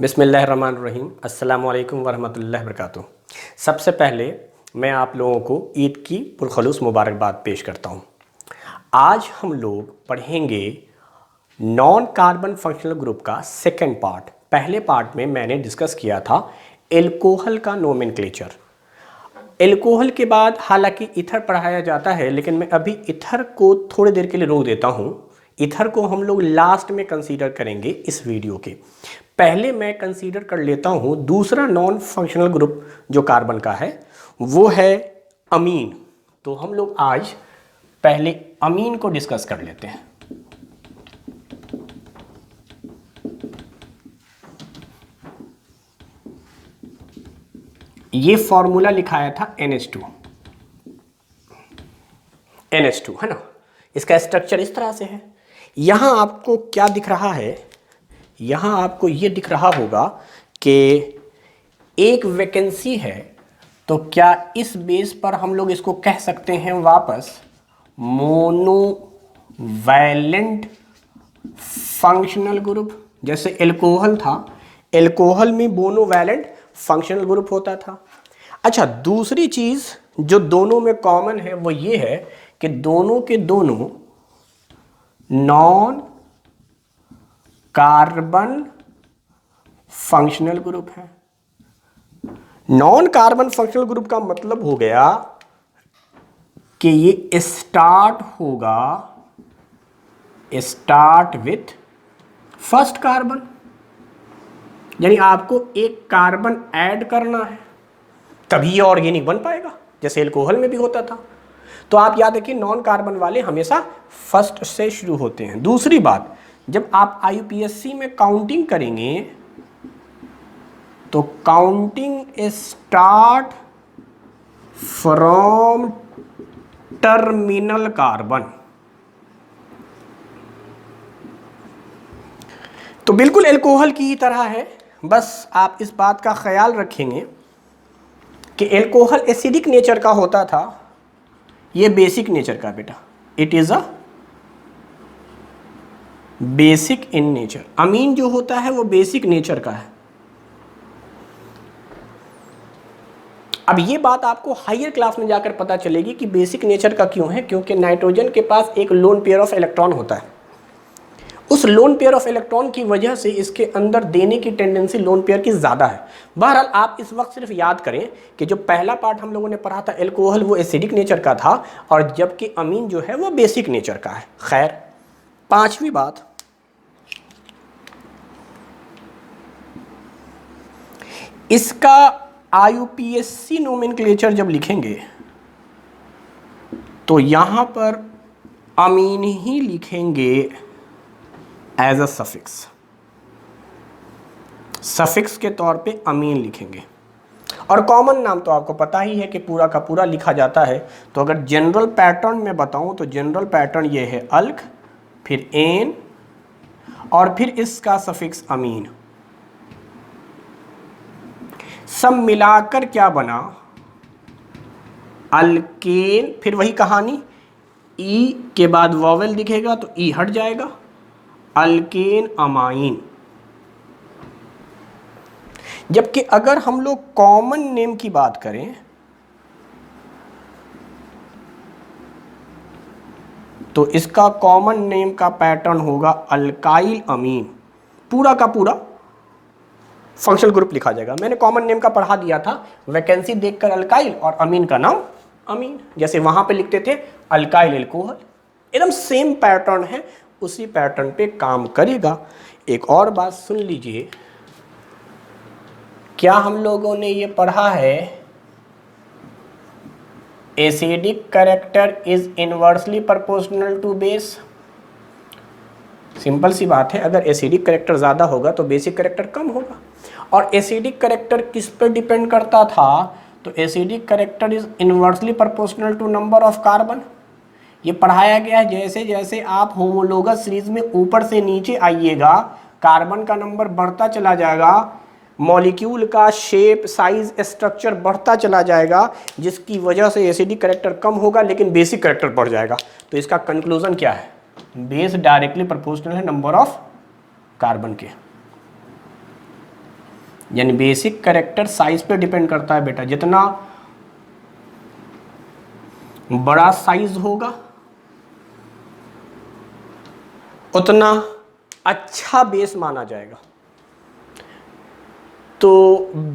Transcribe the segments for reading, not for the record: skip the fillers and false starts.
बिस्मिल्लाहिर्रहमानिर्रहीम। अस्सलामुअलैकुम वरहमतुल्लाहि वबरकातुहू। सबसे पहले मैं आप लोगों को ईद की पुरखलूस मुबारकबाद पेश करता हूँ। आज हम लोग पढ़ेंगे नॉन कार्बन फंक्शनल ग्रुप का सेकेंड पार्ट। पहले पार्ट में मैंने डिस्कस किया था एल्कोहल का नोमेनक्लेचर। एल्कोहल के बाद हालांकि ईथर पढ़ाया जाता है, लेकिन मैं अभी ईथर को थोड़ी देर के लिए रोक देता हूँ। ईथर को हम लोग लास्ट में कंसीडर करेंगे इस वीडियो के। पहले मैं कंसीडर कर लेता हूँ दूसरा नॉन फंक्शनल ग्रुप जो कार्बन का है, वो है अमीन। तो हम लोग आज पहले अमीन को डिस्कस कर लेते हैं। ये फॉर्मूला लिखाया था NH2 है ना। इसका स्ट्रक्चर इस तरह से है। यहां आपको क्या दिख रहा है, यहां आपको ये दिख रहा होगा कि एक वैकेंसी है। तो क्या इस बेस पर हम लोग इसको कह सकते हैं वापस मोनोवैलेंट फंक्शनल ग्रुप। जैसे एल्कोहल था, एल्कोहल में मोनोवैलेंट फंक्शनल ग्रुप होता था। अच्छा, दूसरी चीज जो दोनों में कॉमन है वो ये है कि दोनों के दोनों नॉन कार्बन फंक्शनल ग्रुप है। नॉन कार्बन फंक्शनल ग्रुप का मतलब हो गया कि ये स्टार्ट विथ फर्स्ट कार्बन, यानी आपको एक कार्बन ऐड करना है तभी ये ऑर्गेनिक बन पाएगा, जैसे एल्कोहल में भी होता था। तो आप याद रखिए नॉन कार्बन वाले हमेशा फर्स्ट से शुरू होते हैं। दूसरी बात, जब आप IUPAC में काउंटिंग करेंगे तो counting start from terminal carbon. तो बिल्कुल एल्कोहल की ही तरह है, बस आप इस बात का ख्याल रखेंगे कि एल्कोहल एसिडिक नेचर का होता था, ये बेसिक नेचर का बेटा, it is a basic in nature. Amine जो होता है वो बेसिक नेचर का है। अब ये बात आपको हायर क्लास में जाकर पता चलेगी कि बेसिक नेचर का क्यों है, क्योंकि नाइट्रोजन के पास एक लोन पेयर ऑफ इलेक्ट्रॉन होता है। उस लोन पेयर ऑफ इलेक्ट्रॉन की वजह से इसके अंदर देने की टेंडेंसी लोन पेयर की ज़्यादा है। बहरहाल आप इस वक्त सिर्फ याद करें कि जो पहला पार्ट हम लोगों ने पढ़ा था एल्कोहल वो एसिडिक नेचर का था, और जबकि अमीन जो है वो बेसिक नेचर का है। खैर, पांचवी बात, इसका IUPAC नोमेनक्लेचर जब लिखेंगे तो यहां पर अमीन ही लिखेंगे एज अ सफिक्स के तौर पे अमीन लिखेंगे। और कॉमन नाम तो आपको पता ही है कि पूरा का पूरा लिखा जाता है। तो अगर जनरल पैटर्न में बताऊं तो जनरल पैटर्न ये है अल्क, फिर एन, और फिर इसका सफिक्स अमीन। सब मिलाकर क्या बना, अल्केन। फिर वही कहानी, ई के बाद वॉवेल दिखेगा तो ई हट जाएगा, अल्केन अमाइन। जबकि अगर हम लोग कॉमन नेम की बात करें तो इसका कॉमन नेम का पैटर्न होगा अल्काइल अमीन। पूरा का पूरा फंक्शनल ग्रुप लिखा जाएगा। मैंने कॉमन नेम का पढ़ा दिया था, वैकेंसी देखकर अल्काइल और अमीन का नाम अमीन, जैसे वहां पे लिखते थे अल्काइल एल्कोहल। एकदम सेम पैटर्न है, उसी पैटर्न पे काम करेगा। एक और बात सुन लीजिए, क्या हम लोगों ने ये पढ़ा है acidic character is inversely proportional to base. Simple सी बात है, अगर एसिडिक कैरेक्टर ज़्यादा होगा तो बेसिक कैरेक्टर कम होगा। और एसिडिक कैरेक्टर किस पर डिपेंड करता था, तो acidic character is inversely proportional to number of carbon. ये पढ़ाया गया है, जैसे जैसे आप होमोलोगस सीरीज में ऊपर से नीचे आइएगा कार्बन का नंबर बढ़ता चला जाएगा, मॉलिक्यूल का शेप, साइज, स्ट्रक्चर बढ़ता चला जाएगा, जिसकी वजह से एसिडिक कैरेक्टर कम होगा लेकिन बेसिक कैरेक्टर बढ़ जाएगा। तो इसका कंक्लूजन क्या है, बेस डायरेक्टली प्रोपोर्शनल है नंबर ऑफ कार्बन के। यानी बेसिक कैरेक्टर साइज पे डिपेंड करता है बेटा, जितना बड़ा साइज होगा उतना अच्छा बेस माना जाएगा। तो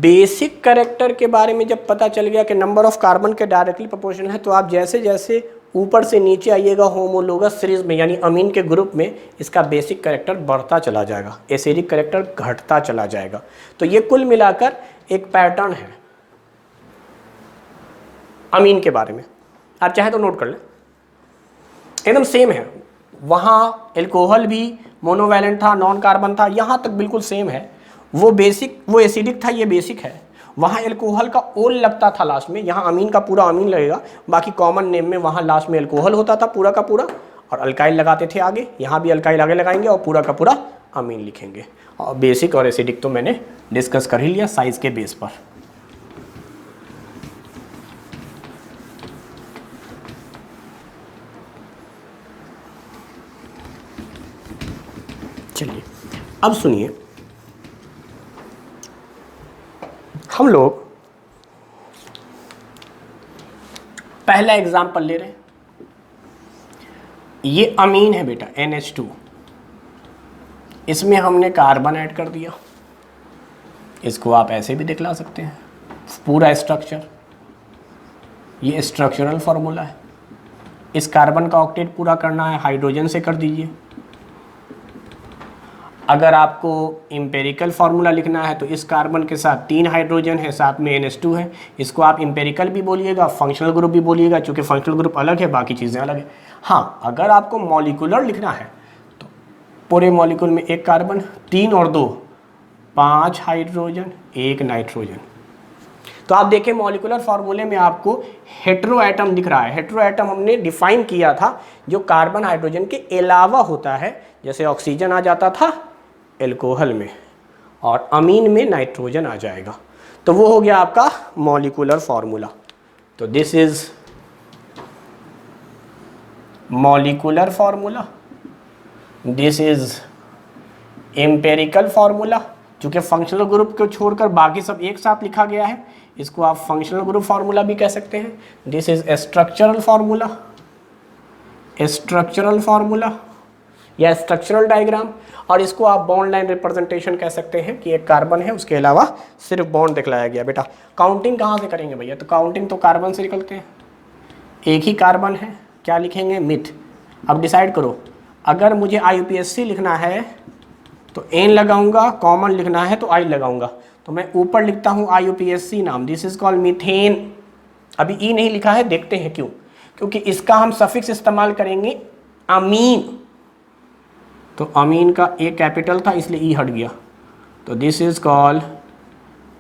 बेसिक कैरेक्टर के बारे में जब पता चल गया कि नंबर ऑफ कार्बन के डायरेक्टली प्रोपोर्शनल है, तो आप जैसे जैसे ऊपर से नीचे आइएगा होमोलोगस सीरीज में यानी अमीन के ग्रुप में, इसका बेसिक कैरेक्टर बढ़ता चला जाएगा, एसिडिक कैरेक्टर घटता चला जाएगा। तो ये कुल मिलाकर एक पैटर्न है अमीन के बारे में, आप चाहे तो नोट कर लें, एकदम सेम है। वहाँ एल्कोहल भी मोनोवैलेंट था, नॉन कार्बन था, यहाँ तक बिल्कुल सेम है। वो बेसिक, वो एसिडिक था, ये बेसिक है। वहाँ एल्कोहल का ओल लगता था लास्ट में, यहाँ अमीन का पूरा अमीन लगेगा, बाकी कॉमन नेम में वहाँ लास्ट में एल्कोहल होता था पूरा का पूरा, और अल्काइल लगाते थे आगे। यहाँ भी अल्काइल आगे लगाएंगे और पूरा का पूरा अमीन लिखेंगे। और बेसिक और एसिडिक तो मैंने डिस्कस कर ही लिया साइज के बेस पर। चलिए अब सुनिए, हम लोग पहला एग्जाम्पल ले रहे हैं। ये अमीन है बेटा NH2, इसमें हमने कार्बन ऐड कर दिया। इसको आप ऐसे भी दिखला सकते हैं, पूरा स्ट्रक्चर, ये स्ट्रक्चरल फार्मूला है। इस कार्बन का ऑक्टेट पूरा करना है, हाइड्रोजन से कर दीजिए। अगर आपको इम्पेरिकल फार्मूला लिखना है तो इस कार्बन के साथ 3 हाइड्रोजन है, साथ में NH2 है। इसको आप इम्पेरिकल भी बोलिएगा, फंक्शनल ग्रुप भी बोलिएगा, क्योंकि फंक्शनल ग्रुप अलग है, बाकी चीज़ें अलग है। हाँ, अगर आपको मॉलिक्यूलर लिखना है तो पूरे मॉलिक्यूल में 1 कार्बन, 3 और 2 5 हाइड्रोजन, 1 नाइट्रोजन। तो आप देखें मॉलिक्यूलर फार्मूले में आपको हेटेरो एटम दिख रहा है। हेटेरो एटम हमने डिफाइन किया था जो कार्बन हाइड्रोजन के अलावा होता है, जैसे ऑक्सीजन आ जाता था एल्कोहल में और अमीन में नाइट्रोजन आ जाएगा। तो वो हो गया आपका मॉलिक्यूलर फार्मूला। तो this is molecular formula, this is empirical formula. चूंकि फंक्शनल ग्रुप को छोड़कर बाकी सब एक साथ लिखा गया है, इसको आप फंक्शनल ग्रुप फार्मूला भी कह सकते हैं। This is structural formula, structural formula या स्ट्रक्चरल डायग्राम। और इसको आप बॉन्ड लाइन रिप्रेजेंटेशन कह सकते हैं कि एक कार्बन है, उसके अलावा सिर्फ बॉन्ड दिखलाया गया। बेटा काउंटिंग कहाँ से करेंगे भैया? तो काउंटिंग तो कार्बन से निकलते हैं, एक ही कार्बन है, क्या लिखेंगे? मिथ। अब डिसाइड करो, अगर मुझे IUPAC लिखना है तो N लगाऊंगा, कॉमन लिखना है तो I लगाऊंगा। तो मैं ऊपर लिखता हूँ IUPAC नाम, दिस इज कॉल्ड मीथेन। अभी E नहीं लिखा है, देखते हैं क्यों। क्योंकि इसका हम सफिक्स इस्तेमाल करेंगे अमीन, तो अमीन का A कैपिटल था इसलिए E हट गया। तो दिस इज कॉल्ड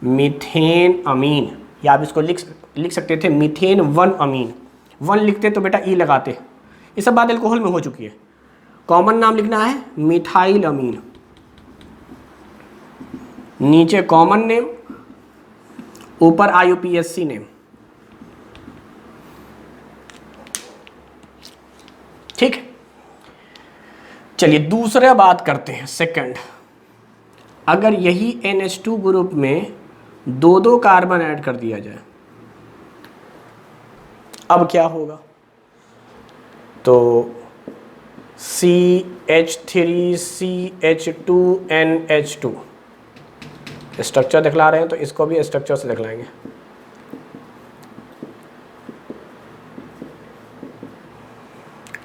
मीथेन अमीन, या आप इसको लिख सकते थे मीथेन 1 अमीन। 1 लिखते तो बेटा E लगाते। ये सब बात एल्कोहल में हो चुकी है। कॉमन नाम लिखना है मिथाइल अमीन, नीचे कॉमन नेम, ऊपर IUPAC नेम। ठीक है, चलिए दूसरा बात करते हैं, सेकंड। अगर यही NH2 ग्रुप में 2 कार्बन ऐड कर दिया जाए, अब क्या होगा? तो CH3CH2NH2 स्ट्रक्चर दिखला रहे हैं तो इसको भी स्ट्रक्चर से दिखलाएंगे।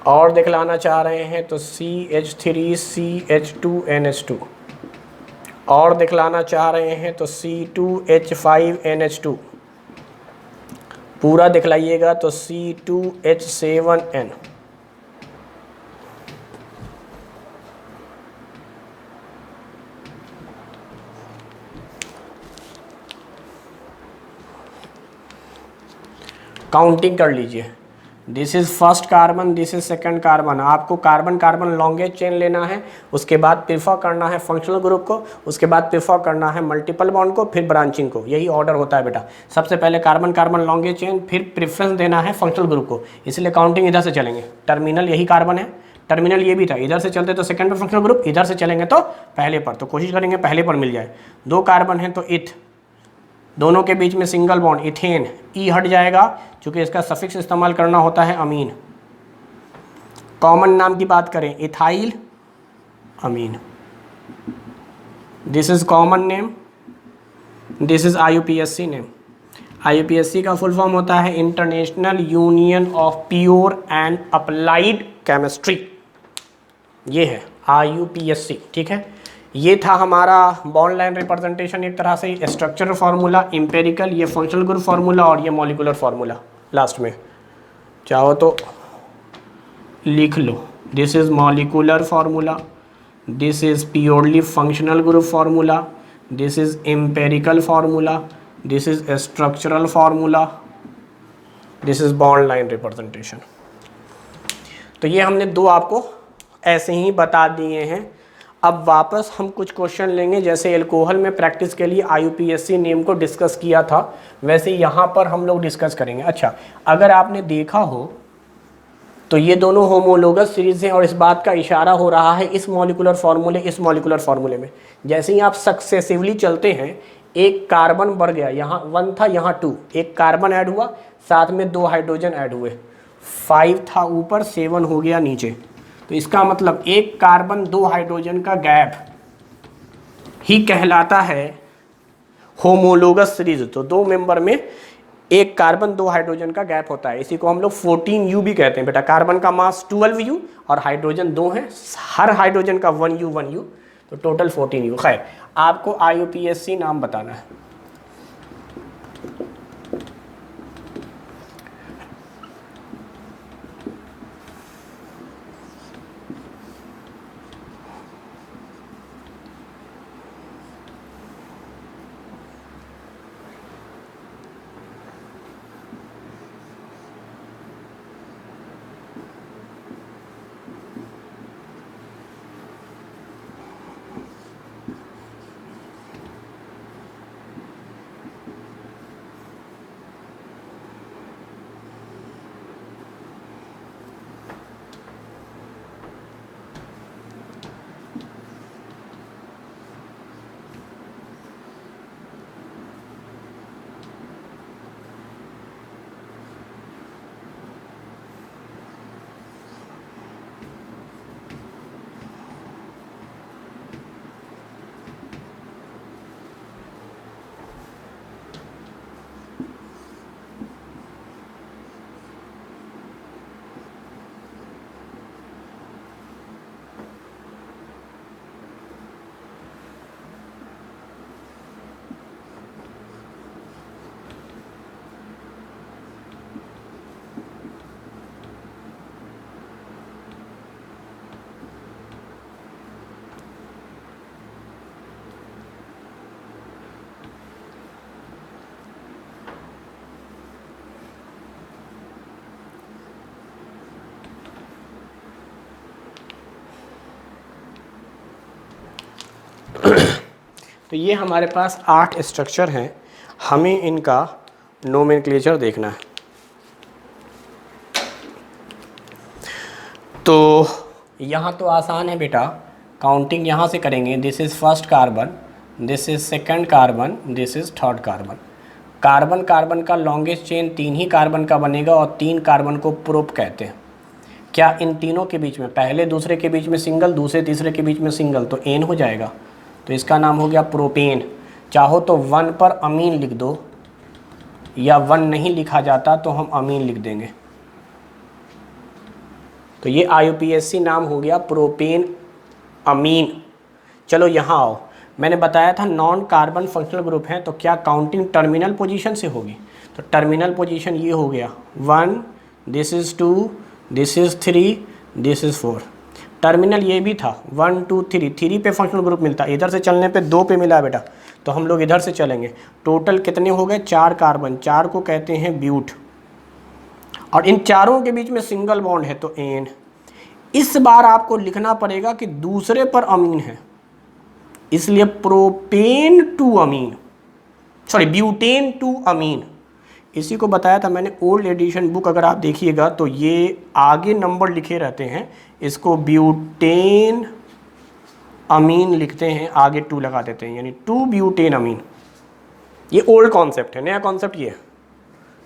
और दिखलाना चाह रहे हैं तो CH3CH2NH2, और दिखलाना चाह रहे हैं तो C2H5NH2, पूरा दिखलाइएगा तो C2H7N। काउंटिंग कर लीजिए, this is first carbon, this is second carbon. आपको कार्बन कार्बन लॉन्गेस्ट चेन लेना है, उसके बाद प्रेफर करना है फंक्शनल ग्रुप को, उसके बाद प्रेफर करना है मल्टीपल बॉन्ड को, फिर ब्रांचिंग को। यही ऑर्डर होता है बेटा। सबसे पहले कार्बन कार्बन लॉन्गेस्ट चेन, फिर प्रेफरेंस देना है फंक्शनल ग्रुप को, इसलिए काउंटिंग इधर से चलेंगे। टर्मिनल यही कार्बन है, टर्मिनल ये भी था, इधर से चलते तो सेकंड पर फंक्शनल ग्रुप, इधर से चलेंगे तो पहले पर, तो कोशिश करेंगे पहले पर मिल जाए। 2 कार्बन है तो इथ, दोनों के बीच में सिंगल बॉन्ड इथेन, ई हट जाएगा क्योंकि इसका सफिक्स इस्तेमाल करना होता है अमीन। कॉमन नाम की बात करें ethyl amine, this is common name, this is IUPAC name. IUPAC का फुल फॉर्म होता है international union of pure and applied chemistry, ये है IUPAC, ठीक है। ये था हमारा बॉन्ड लाइन रिप्रेजेंटेशन, एक तरह से स्ट्रक्चरल फार्मूला, एम्पेरिकल, ये फंक्शनल ग्रुप फार्मूला और ये मॉलिक्यूलर फार्मूला लास्ट में, चाहो तो लिख लो। This is molecular formula, this is purely functional group formula, this is empirical formula, this is structural formula, this is bond line representation. तो ये हमने 2 आपको ऐसे ही बता दिए हैं। अब वापस हम कुछ क्वेश्चन लेंगे, जैसे एल्कोहल में प्रैक्टिस के लिए IUPAC नेम को डिस्कस किया था, वैसे यहाँ पर हम लोग डिस्कस करेंगे। अच्छा, अगर आपने देखा हो तो ये दोनों होमोलोगस सीरीज हैं और इस बात का इशारा हो रहा है इस मॉलिक्यूलर फार्मूले, इस मॉलिक्यूलर फार्मूले में जैसे ही आप सक्सेसिवली चलते हैं, एक कार्बन बढ़ गया, यहाँ 1 था यहाँ 2, एक कार्बन ऐड हुआ, साथ में 2 हाइड्रोजन ऐड हुए, 5 था ऊपर, 7 हो गया नीचे। तो इसका मतलब एक कार्बन 2 हाइड्रोजन का गैप ही कहलाता है होमोलोगस सीरीज। तो 2 मेंबर में एक कार्बन 2 हाइड्रोजन का गैप होता है, इसी को हम लोग 14U भी कहते हैं बेटा। कार्बन का मास 12U और हाइड्रोजन 2 है, हर हाइड्रोजन का 1U, तो टोटल 14U। खैर, आपको IUPAC नाम बताना है। तो ये हमारे पास 8 स्ट्रक्चर हैं, हमें इनका नोमेनक्लेचर देखना है। तो यहाँ तो आसान है बेटा, काउंटिंग यहाँ से करेंगे। This is first carbon, this is second carbon, this is third carbon. Carbon carbon का लॉन्गेस्ट चेन 3 ही कार्बन का बनेगा और 3 कार्बन को प्रोप कहते हैं। क्या इन तीनों के बीच में, पहले दूसरे के बीच में सिंगल, दूसरे तीसरे के बीच में सिंगल, तो एन हो जाएगा, तो इसका नाम हो गया प्रोपेन। चाहो तो 1 पर अमीन लिख दो, या 1 नहीं लिखा जाता तो हम अमीन लिख देंगे। तो ये IUPAC नाम हो गया प्रोपेन अमीन। चलो यहाँ आओ, मैंने बताया था नॉन कार्बन फंक्शनल ग्रुप है, तो क्या काउंटिंग टर्मिनल पोजीशन से होगी? तो टर्मिनल पोजीशन ये हो गया 1, this is 2, this is 3, this is 4। Terminal ये भी था 1 2 3, 3 पे फंक्शनल ग्रुप मिलता, इधर से चलने पे 2 पे मिला बेटा, तो हम लोग इधर से चलेंगे। टोटल कितने हो गए? 4 कार्बन, 4 को कहते हैं ब्यूट, और इन चारों के बीच में सिंगल बॉन्ड है तो एन। इस बार आपको लिखना पड़ेगा कि दूसरे पर अमीन है, इसलिए प्रोपेन टू अमीन, सॉरी ब्यूटेन टू अमीन। इसी को बताया था मैंने, ओल्ड एडिशन बुक अगर आप देखिएगा तो ये आगे नंबर लिखे रहते हैं, इसको ब्यूटेन अमीन लिखते हैं, आगे 2 लगा देते हैं, यानी 2 ब्यूटेन अमीन। ये ओल्ड कॉन्सेप्ट है, नया कॉन्सेप्ट ये है,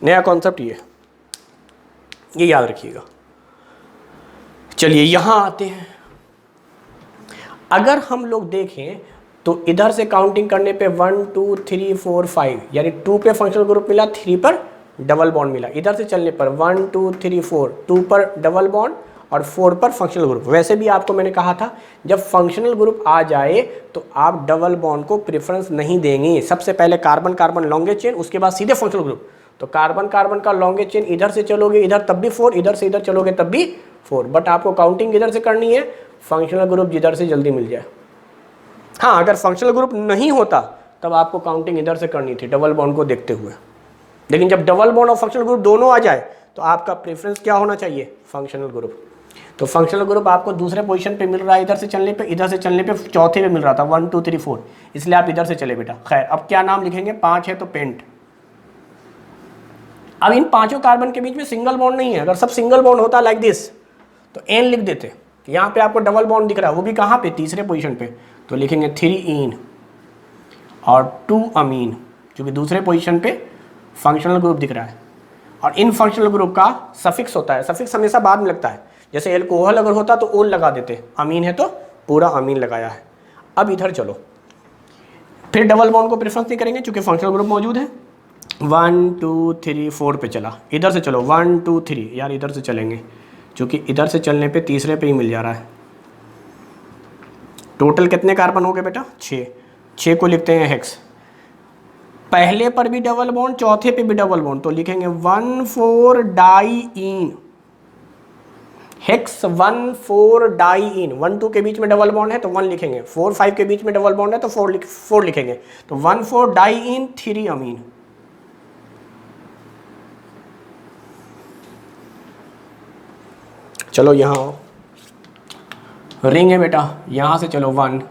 नया कॉन्सेप्ट ये याद रखिएगा। चलिए यहाँ आते हैं। अगर हम लोग देखें तो इधर से काउंटिंग करने पे 1 2 3 4 5, यानी 2 पे फंक्शनल ग्रुप मिला, 3 पर डबल बॉन्ड मिला। इधर से चलने पर 1 2 3 4, 2 पर डबल बॉन्ड और 4 पर फंक्शनल ग्रुप। वैसे भी आपको मैंने कहा था जब फंक्शनल ग्रुप आ जाए तो आप डबल बॉन्ड को प्रेफरेंस नहीं देंगे। सबसे पहले कार्बन कार्बन लॉन्गेस्ट चेन, उसके बाद सीधे फंक्शनल ग्रुप। तो कार्बन कार्बन का लॉन्गेस्ट चेन, इधर से चलोगे इधर तब भी 4, इधर से इधर चलोगे तब भी 4, बट आपको काउंटिंग इधर से करनी है, फंक्शनल ग्रुप जिधर से जल्दी मिल जाए। हाँ, अगर फंक्शनल ग्रुप नहीं होता तब आपको काउंटिंग इधर से करनी थी डबल बॉन्ड को देखते हुए, लेकिन जब डबल बॉन्ड और फंक्शनल ग्रुप दोनों आ जाए तो आपका प्रेफरेंस क्या होना चाहिए, फंक्शनल ग्रुप। तो फंक्शनल ग्रुप आपको दूसरे पोजीशन पे मिल रहा है, इधर से चलने पे, इधर से चलने पे चौथे पे मिल रहा था 1 2 3 4, इसलिए आप इधर से चले बेटा। खैर, अब क्या नाम लिखेंगे, 5 है तो पेंट। अब इन पांचों कार्बन के बीच में सिंगल बॉन्ड नहीं है, अगर सब सिंगल बॉन्ड होता लाइक दिस तो एन लिख देते। यहाँ पे आपको डबल बॉन्ड दिख रहा है, वो भी कहाँ पे, तीसरे पोजीशन पे, तो लिखेंगे 3 इन और 2 अमीन, क्योंकि दूसरे पोजीशन पे फंक्शनल ग्रुप दिख रहा है। और इन फंक्शनल ग्रुप का सफिक्स होता है, सफिक्स हमेशा बाद में लगता है, जैसे एल्कोहल अगर होता तो ओल लगा देते, अमीन है तो पूरा अमीन लगाया है। अब इधर चलो, फिर डबल बॉन्ड को प्रेफरेंस नहीं करेंगे क्योंकि फंक्शनल ग्रुप मौजूद है। 1 2 3 4 पे चला, इधर से चलो 1 2 3, यार इधर से चलेंगे क्योंकि इधर से चलने पे तीसरे पे ही मिल जा रहा है। टोटल कितने कार्बन हो गए बेटा, 6 को लिखते हैं हेक्स। पहले पर भी डबल बॉन्ड, चौथे पे भी डबल बॉन्ड, तो लिखेंगे 1 4 डाई इन हेक्स, 1 4 डाई इन। 1 2 के बीच में डबल बॉन्ड है तो 1 लिखेंगे, 4 5 के बीच में डबल बॉन्ड है तो 4 लिखेंगे, तो 1 4 डाई इन 3 अमीन। चलो यहाँ रिंग है बेटा, यहाँ से चलो 1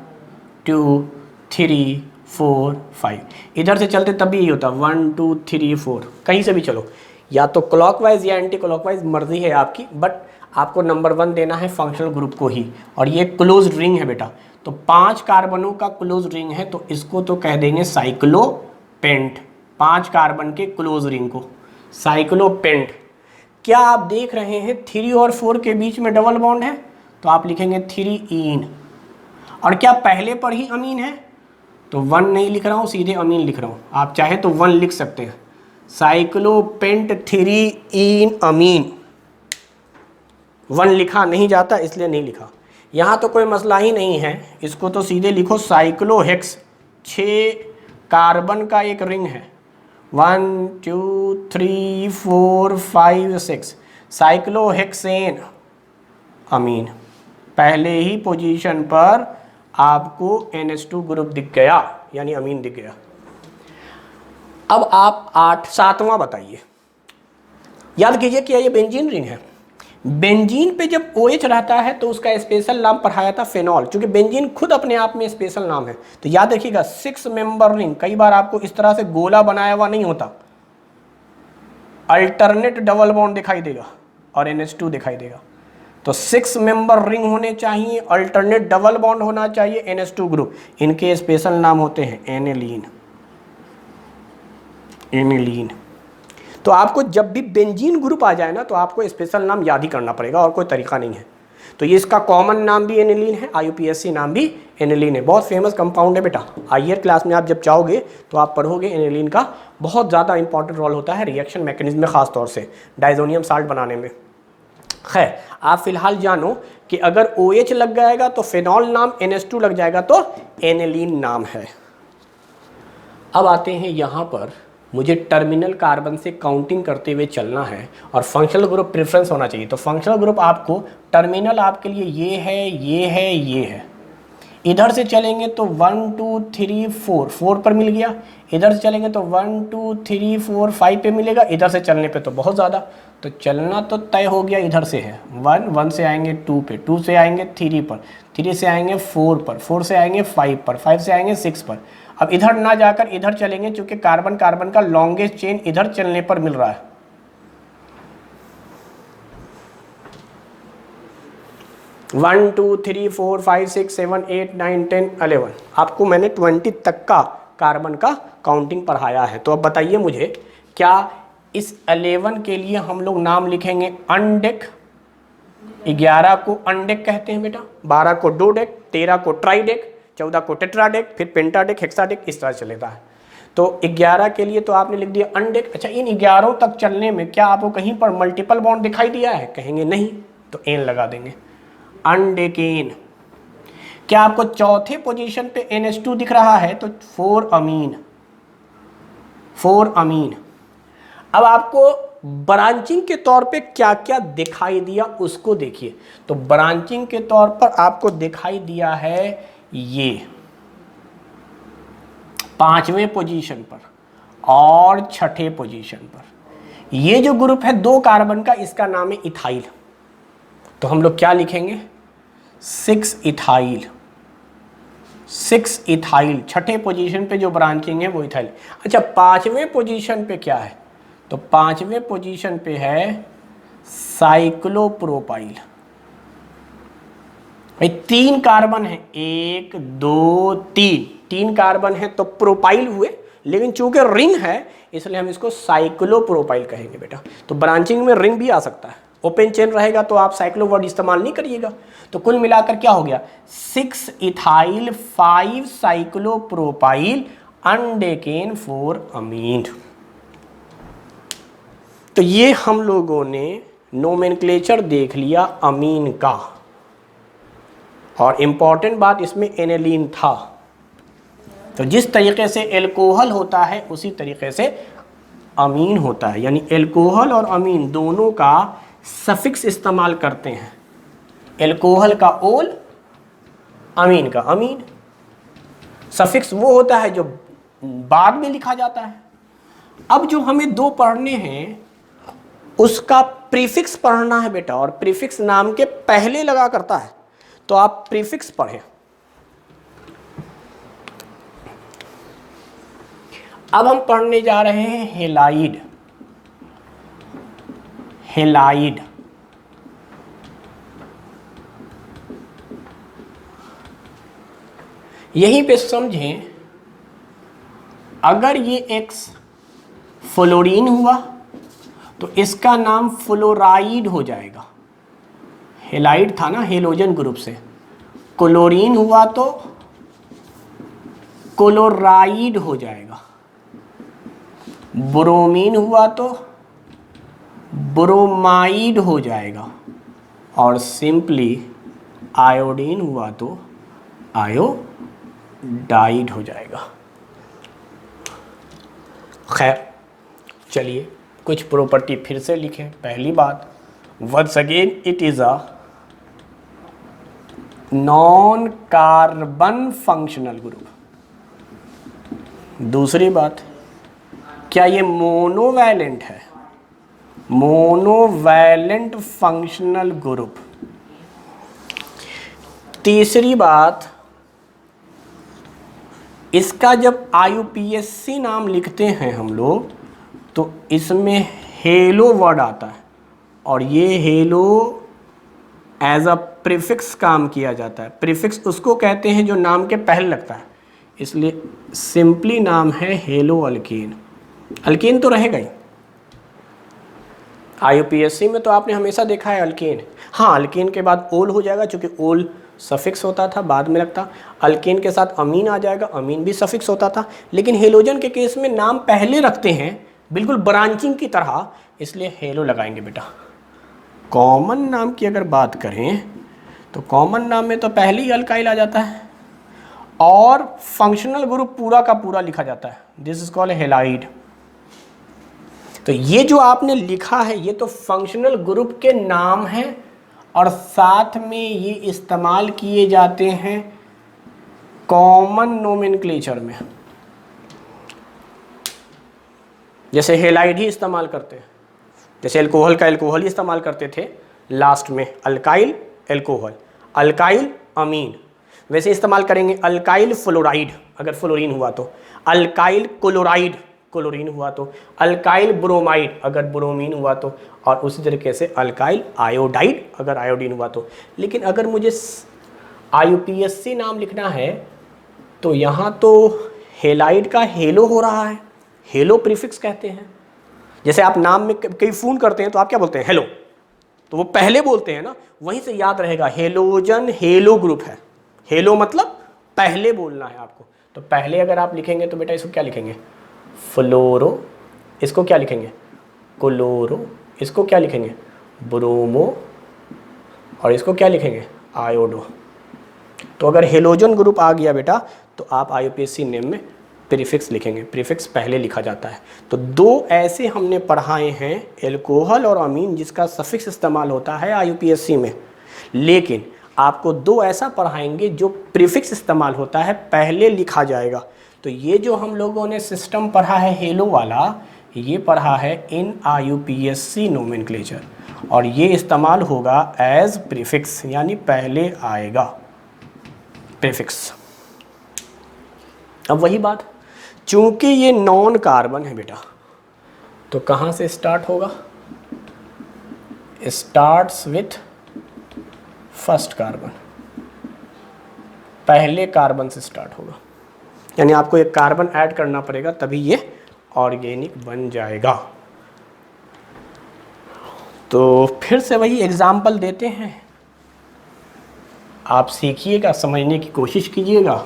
2 3 4 5, इधर से चलते तब भी यही होता 1 2 3 4, कहीं से भी चलो, या तो क्लॉकवाइज या एंटी क्लॉकवाइज, मर्जी है आपकी, बट आपको नंबर 1 देना है फंक्शनल ग्रुप को ही। और ये क्लोज रिंग है बेटा, तो 5 कार्बनों का क्लोज रिंग है, तो इसको तो कह देंगे साइक्लोपेंट। 5 कार्बन के क्लोज रिंग को साइक्लोपेंट। क्या आप देख रहे हैं 3 और 4 के बीच में डबल बॉन्ड है, तो आप लिखेंगे 3 इन। और क्या पहले पर ही अमीन है, तो 1 नहीं लिख रहा हूँ, सीधे अमीन लिख रहा हूँ। आप चाहे तो 1 लिख सकते हैं, साइक्लोपेंट 3 इन अमीन। 1 लिखा नहीं जाता इसलिए नहीं लिखा। यहाँ तो कोई मसला ही नहीं है, इसको तो सीधे लिखो साइक्लोहेक्स। 6 कार्बन का एक रिंग है, 1 2 3 4 5 6, साइक्लोहेक्सेन अमीन। पहले ही पोजीशन पर आपको NH2 ग्रुप दिख गया, यानी अमीन दिख गया। अब आप 7वां बताइए। याद कीजिए कि ये बेंजीन रिंग है। बेंजीन पे जब OH रहता है तो उसका स्पेशल नाम पढ़ाया था फेनॉल, क्योंकि बेंजीन खुद अपने आप में स्पेशल नाम है। तो याद रखिएगा 6 मेंबर रिंग, कई बार आपको इस तरह से गोला बनाया हुआ नहीं होता, अल्टरनेट डबल बॉन्ड दिखाई देगा और NH2 दिखाई देगा। तो 6 मेंबर रिंग होने चाहिए, अल्टरनेट डबल बॉन्ड होना चाहिए, NH2 ग्रुप। इनके स्पेशल नाम होते हैं एनिलीन। एनिलीन। तो आपको जब भी बेंजीन ग्रुप आ जाए ना तो आपको स्पेशल नाम याद ही करना पड़ेगा, और कोई तरीका नहीं है। तो ये इसका कॉमन नाम भी एनिलीन है, IUPAC नाम भी एनिलीन है। बहुत फेमस कंपाउंड है बेटा। हायर क्लास में आप जब जाओगे तो आप पढ़ोगे एनिलीन का बहुत ज़्यादा इंपॉर्टेंट रोल होता है रिएक्शन मैकेनिज्म में, ख़ास तौर से डाइजोनियम साल्ट बनाने में। खैर, आप फिलहाल जानो कि अगर OH लग जाएगा तो फेनॉल नाम, NH2 लग जाएगा तो एनिलीन नाम है। अब आते हैं यहाँ पर, मुझे टर्मिनल कार्बन से काउंटिंग करते हुए चलना है और फंक्शनल ग्रुप प्रेफरेंस होना चाहिए। तो फंक्शनल ग्रुप आपको टर्मिनल आपके लिए ये है, ये है, ये है। इधर से चलेंगे तो 1 2 3 4, 4 पर मिल गया। इधर से चलेंगे तो 1 2 3 4 5 पे मिलेगा। इधर से चलने पे तो बहुत ज़्यादा, तो चलना तो तय हो गया इधर से है। 1 1 से आएंगे 2 पे, 2 से आएंगे 3 पर, 3 से आएंगे 4 पर, 4 से आएंगे 5 पर, 5 से आएंगे 6 पर। अब इधर ना जाकर इधर चलेंगे, क्योंकि कार्बन कार्बन का लॉन्गेस्ट चेन इधर चलने पर मिल रहा है। वन 2 3 4 5 6 7 8 9 10 11, आपको मैंने 20 तक का कार्बन का काउंटिंग पढ़ाया है। तो अब बताइए मुझे, क्या इस 11 के लिए हम लोग नाम लिखेंगे अनडेक? 11 को अनडेक कहते हैं बेटा, 12 को डोडेक, 13 को ट्राइडेक, 14 को टेट्राडेक, फिर पेंटाडेक, हेक्साडेक, इस तरह चलेगा है। तो 11 के लिए तो आपने लिख दिया अनडेक। अच्छा, इन 11 तक चलने में क्या आपको कहीं पर मल्टीपल बॉन्ड दिखाई दिया है? कहेंगे नहीं, तो एन लगा देंगे, अनडेकेन। क्या आपको चौथे पोजीशन पे NH2 दिख रहा है? तो 4 अमीन, 4 अमीन। अब आपको ब्रांचिंग के तौर पे क्या क्या दिखाई दिया उसको देखिए। तो ब्रांचिंग के तौर पर आपको दिखाई दिया है ये 5वें पोजीशन पर और 6ठे पोजीशन पर। ये जो ग्रुप है 2 कार्बन का, इसका नाम है इथाइल। तो हम लोग क्या लिखेंगे? 6 इथाइल, 6 इथाइल। 6ठे पोजीशन पे जो ब्रांचिंग है वो इथाइल। अच्छा, 5वें पोजीशन पे क्या है? तो 5वें पोजीशन पे है साइक्लोप्रोपाइल। भाई 3 कार्बन है, 1 2 3, 3 कार्बन है तो प्रोपाइल हुए, लेकिन चूंकि रिंग है इसलिए हम इसको साइक्लोप्रोपाइल कहेंगे बेटा। तो ब्रांचिंग में रिंग भी आ सकता है, ओपन चेन रहेगा तो आप साइक्लो वर्ड इस्तेमाल नहीं करिएगा। तो कुल मिलाकर क्या हो गया? 6 इथाइल, 5 साइक्लोप्रोपाइल, अनडेकेन, 4 अमीन। तो ये हम लोगों ने नोमेनक्लेचर देख लिया अमीन का, और इम्पॉर्टेंट बात इसमें एनेलीन था। तो जिस तरीके से एल्कोहल होता है उसी तरीके से अमीन होता है, यानी एल्कोहल और अमीन दोनों का सफिक्स इस्तेमाल करते हैं। एल्कोहल का ओल, अमीन का अमीन। सफिक्स वो होता है जो बाद में लिखा जाता है। अब जो हमें 2 पढ़ने हैं उसका प्रीफिक्स पढ़ना है बेटा, और प्रीफिक्स नाम के पहले लगा करता है, तो आप प्रीफिक्स पढ़ें। अब हम पढ़ने जा रहे हैं हेलाइड। हेलाइड यहीं पे समझें, अगर ये X फ्लोरीन हुआ तो इसका नाम फ्लोराइड हो जाएगा। हेलाइड था ना हेलोजन ग्रुप से। क्लोरीन हुआ तो क्लोराइड हो जाएगा। ब्रोमीन हुआ तो ब्रोमाइड हो जाएगा, और सिंपली आयोडीन हुआ तो आयोडाइड हो जाएगा। खैर चलिए कुछ प्रॉपर्टी फिर से लिखें। पहली बात, once again it is a non carbon functional group. दूसरी बात, क्या ये मोनोवैलेंट है? Monovalent functional group. तीसरी बात, इसका जब IUPAC नाम लिखते हैं हम लोग तो इसमें हेलो वर्ड आता है, और ये हेलो एज अ प्रीफिक्स काम किया जाता है। प्रीफिक्स उसको कहते हैं जो नाम के पहले लगता है, इसलिए सिंपली नाम है हेलो अल्केन। अल्केन तो रहेगा ही। IUPAC में तो आपने हमेशा देखा है अल्केन। हाँ, अल्केन के बाद ओल हो जाएगा, क्योंकि ओल सफिक्स होता था, बाद में लगता। अल्केन के साथ अमीन आ जाएगा, अमीन भी सफिक्स होता था। लेकिन हेलोजन के केस में नाम पहले रखते हैं, बिल्कुल ब्रांचिंग की तरह, इसलिए हेलो लगाएंगे बेटा। कॉमन नाम की अगर बात करें तो कॉमन नाम में तो पहले ही अल्काइल आ जाता है, और फंक्शनल ग्रुप पूरा का पूरा लिखा जाता है। This is called halide. तो ये जो आपने लिखा है ये तो फंक्शनल ग्रुप के नाम हैं, और साथ में ये इस्तेमाल किए जाते हैं कॉमन नोमेनक्लेचर में, जैसे हेलाइड ही इस्तेमाल करते हैं, जैसे एल्कोहल का एल्कोहल ही इस्तेमाल करते थे लास्ट में, अल्काइल एल्कोहल, अल्काइल अमीन, वैसे इस्तेमाल करेंगे अल्काइल फ्लोराइड अगर फ्लोरीन हुआ तो, अल्काइल क्लोराइड क्लोरीन हुआ तो, अल्काइल ब्रोमाइड अगर ब्रोमीन हुआ तो, और उसी तरीके से अल्काइल आयोडाइड अगर आयोडीन हुआ तो। लेकिन अगर मुझे IUPAC नाम लिखना है तो यहाँ तो हेलाइड का हेलो हो रहा है, हेलो प्रीफिक्स कहते हैं। जैसे आप नाम में कई फ़ोन करते हैं तो आप क्या बोलते हैं, हेलो, तो वो पहले बोलते हैं ना, वहीं से याद रहेगा हेलोजन हेलो ग्रुप है, हेलो मतलब पहले बोलना है आपको। तो पहले अगर आप लिखेंगे तो बेटा इसको क्या लिखेंगे, फ्लोरो, इसको क्या लिखेंगे, क्लोरो, इसको क्या लिखेंगे, ब्रोमो, और इसको क्या लिखेंगे, आयोडो। तो अगर हेलोजन ग्रुप आ गया बेटा तो आप IUPAC नेम में प्रीफिक्स लिखेंगे, प्रीफिक्स पहले लिखा जाता है। तो दो ऐसे हमने पढ़ाए हैं, एल्कोहल और अमीन, जिसका सफिक्स इस्तेमाल होता है IUPAC में। लेकिन आपको दो ऐसा पढ़ाएंगे जो प्रीफिक्स इस्तेमाल होता है, पहले लिखा जाएगा। तो ये जो हम लोगों ने सिस्टम पढ़ा है हेलो वाला, ये पढ़ा है इन IUPAC नोमेनक्लेचर, और ये इस्तेमाल होगा एज प्रीफिक्स, यानी पहले आएगा प्रीफिक्स। अब वही बात, चूंकि ये नॉन कार्बन है बेटा, तो कहाँ से स्टार्ट होगा, स्टार्ट्स विथ फर्स्ट कार्बन, पहले कार्बन से स्टार्ट होगा, यानी आपको एक कार्बन ऐड करना पड़ेगा तभी ये ऑर्गेनिक बन जाएगा। तो फिर से वही एग्जाम्पल देते हैं, आप सीखिएगा, समझने की कोशिश कीजिएगा,